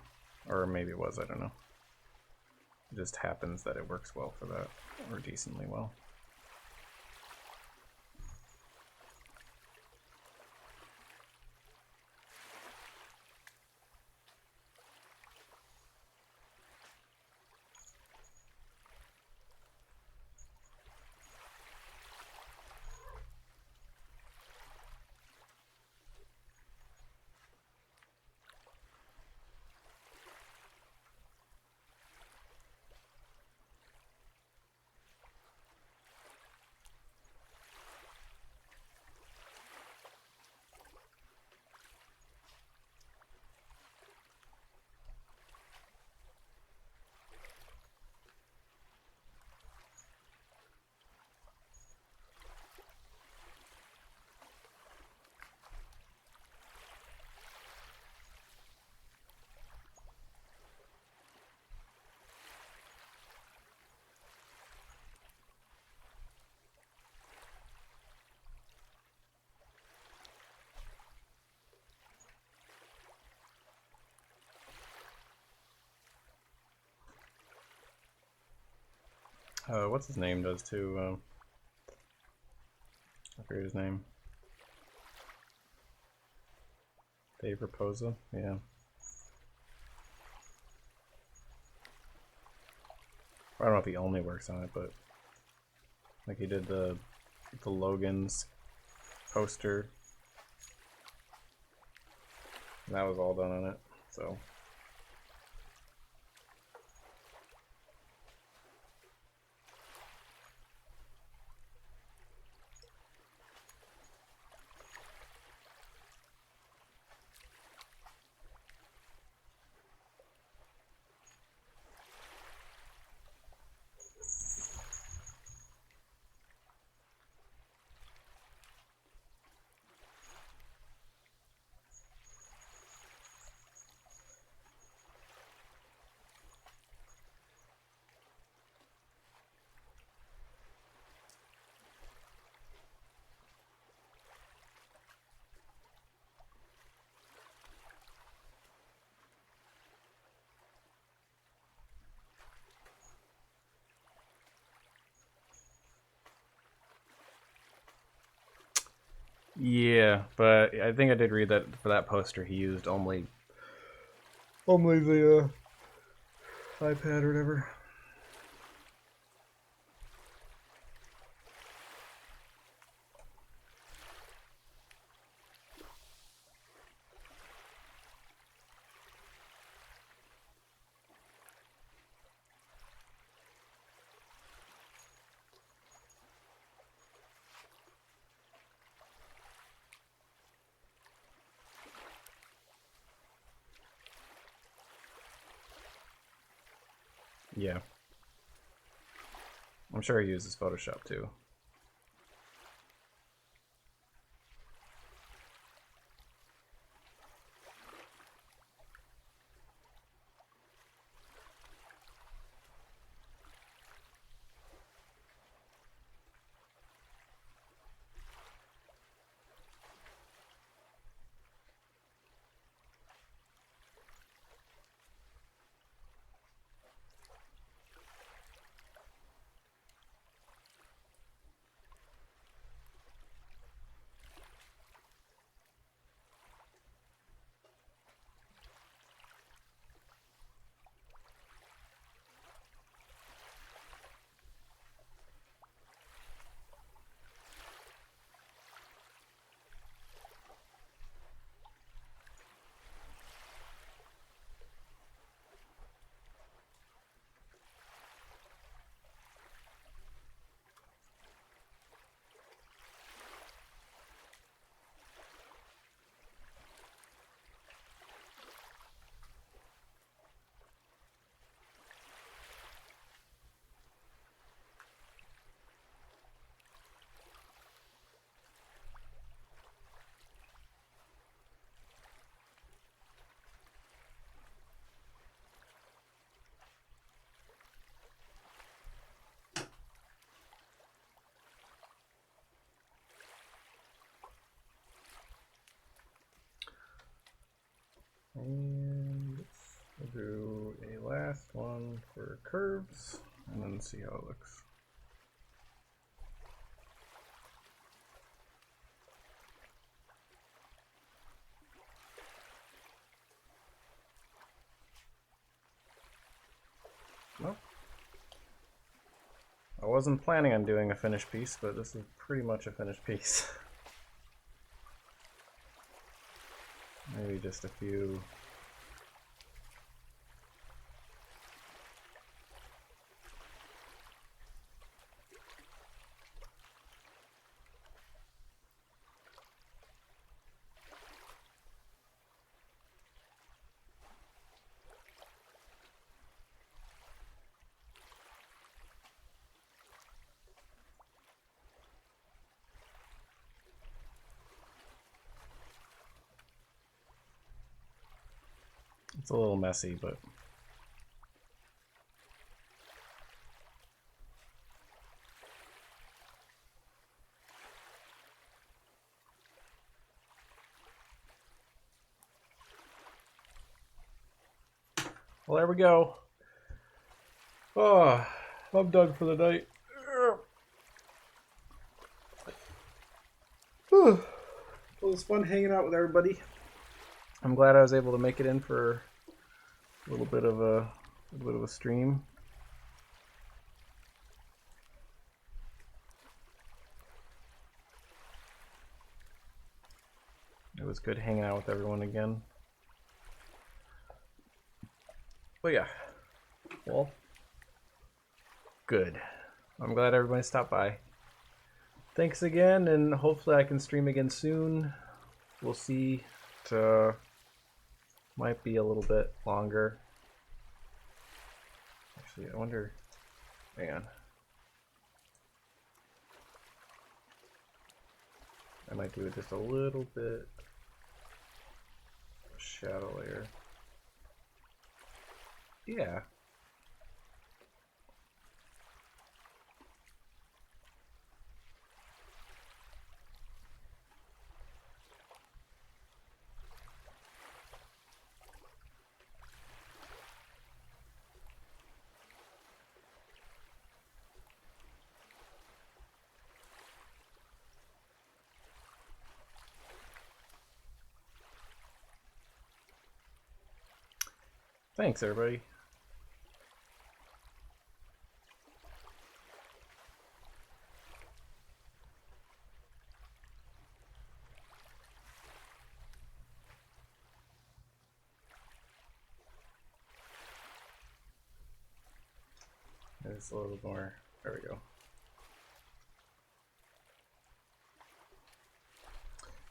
Or maybe it was, I don't know. It just happens that it works well for that, or decently well. what's his name does too. I forget his name. Dave Raposa, yeah. I don't know if he only works on it, but like he did the Logan's poster. And that was all done on it, so. Yeah, but I think I did read that for that poster he used only the iPad or whatever. Yeah. I'm sure he uses Photoshop too. And we'll do a last one for curves and then see how it looks. Nope. I wasn't planning on doing a finished piece, but this is pretty much a finished piece. Maybe just a few. It's a little messy, but well, there we go. Oh, I'm done for the night. Well, it was fun hanging out with everybody. I'm glad I was able to make it in for a little bit of a stream. It was good hanging out with everyone again. But yeah, well, good. I'm glad everybody stopped by. Thanks again, and hopefully I can stream again soon. We'll see. It might be a little bit longer. Actually, I wonder. Hang on. I might do it just a little bit. Shadow layer. Yeah. Thanks, everybody. There's a little more. There we go.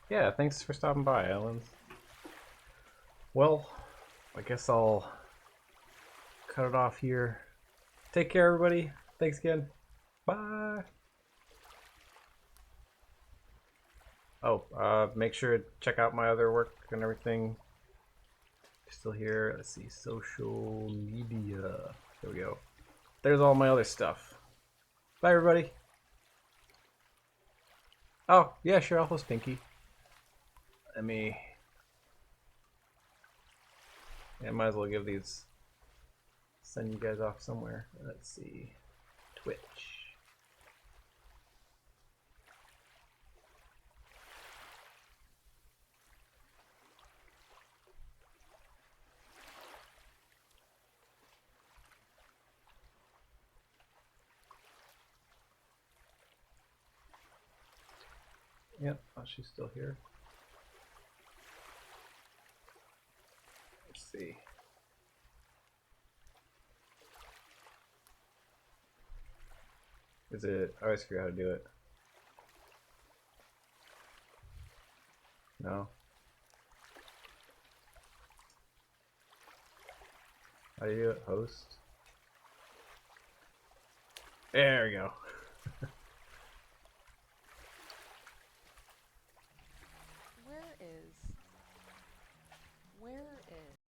Yeah, thanks for stopping by, Ellen. Well, I guess I'll cut it off here. Take care, everybody. Thanks again. Bye. Oh, make sure to check out my other work and everything. Still here. Let's see. Social media. There we go. There's all my other stuff. Bye, everybody. Oh, yeah, sure. I'll post Pinky. Let me. Yeah, might as well give these. Send you guys off somewhere. Let's see. Twitch. Yep, oh, she's still here. Let's see. Is it? I always forget how to do it. No. How do you do it? Host. There we go.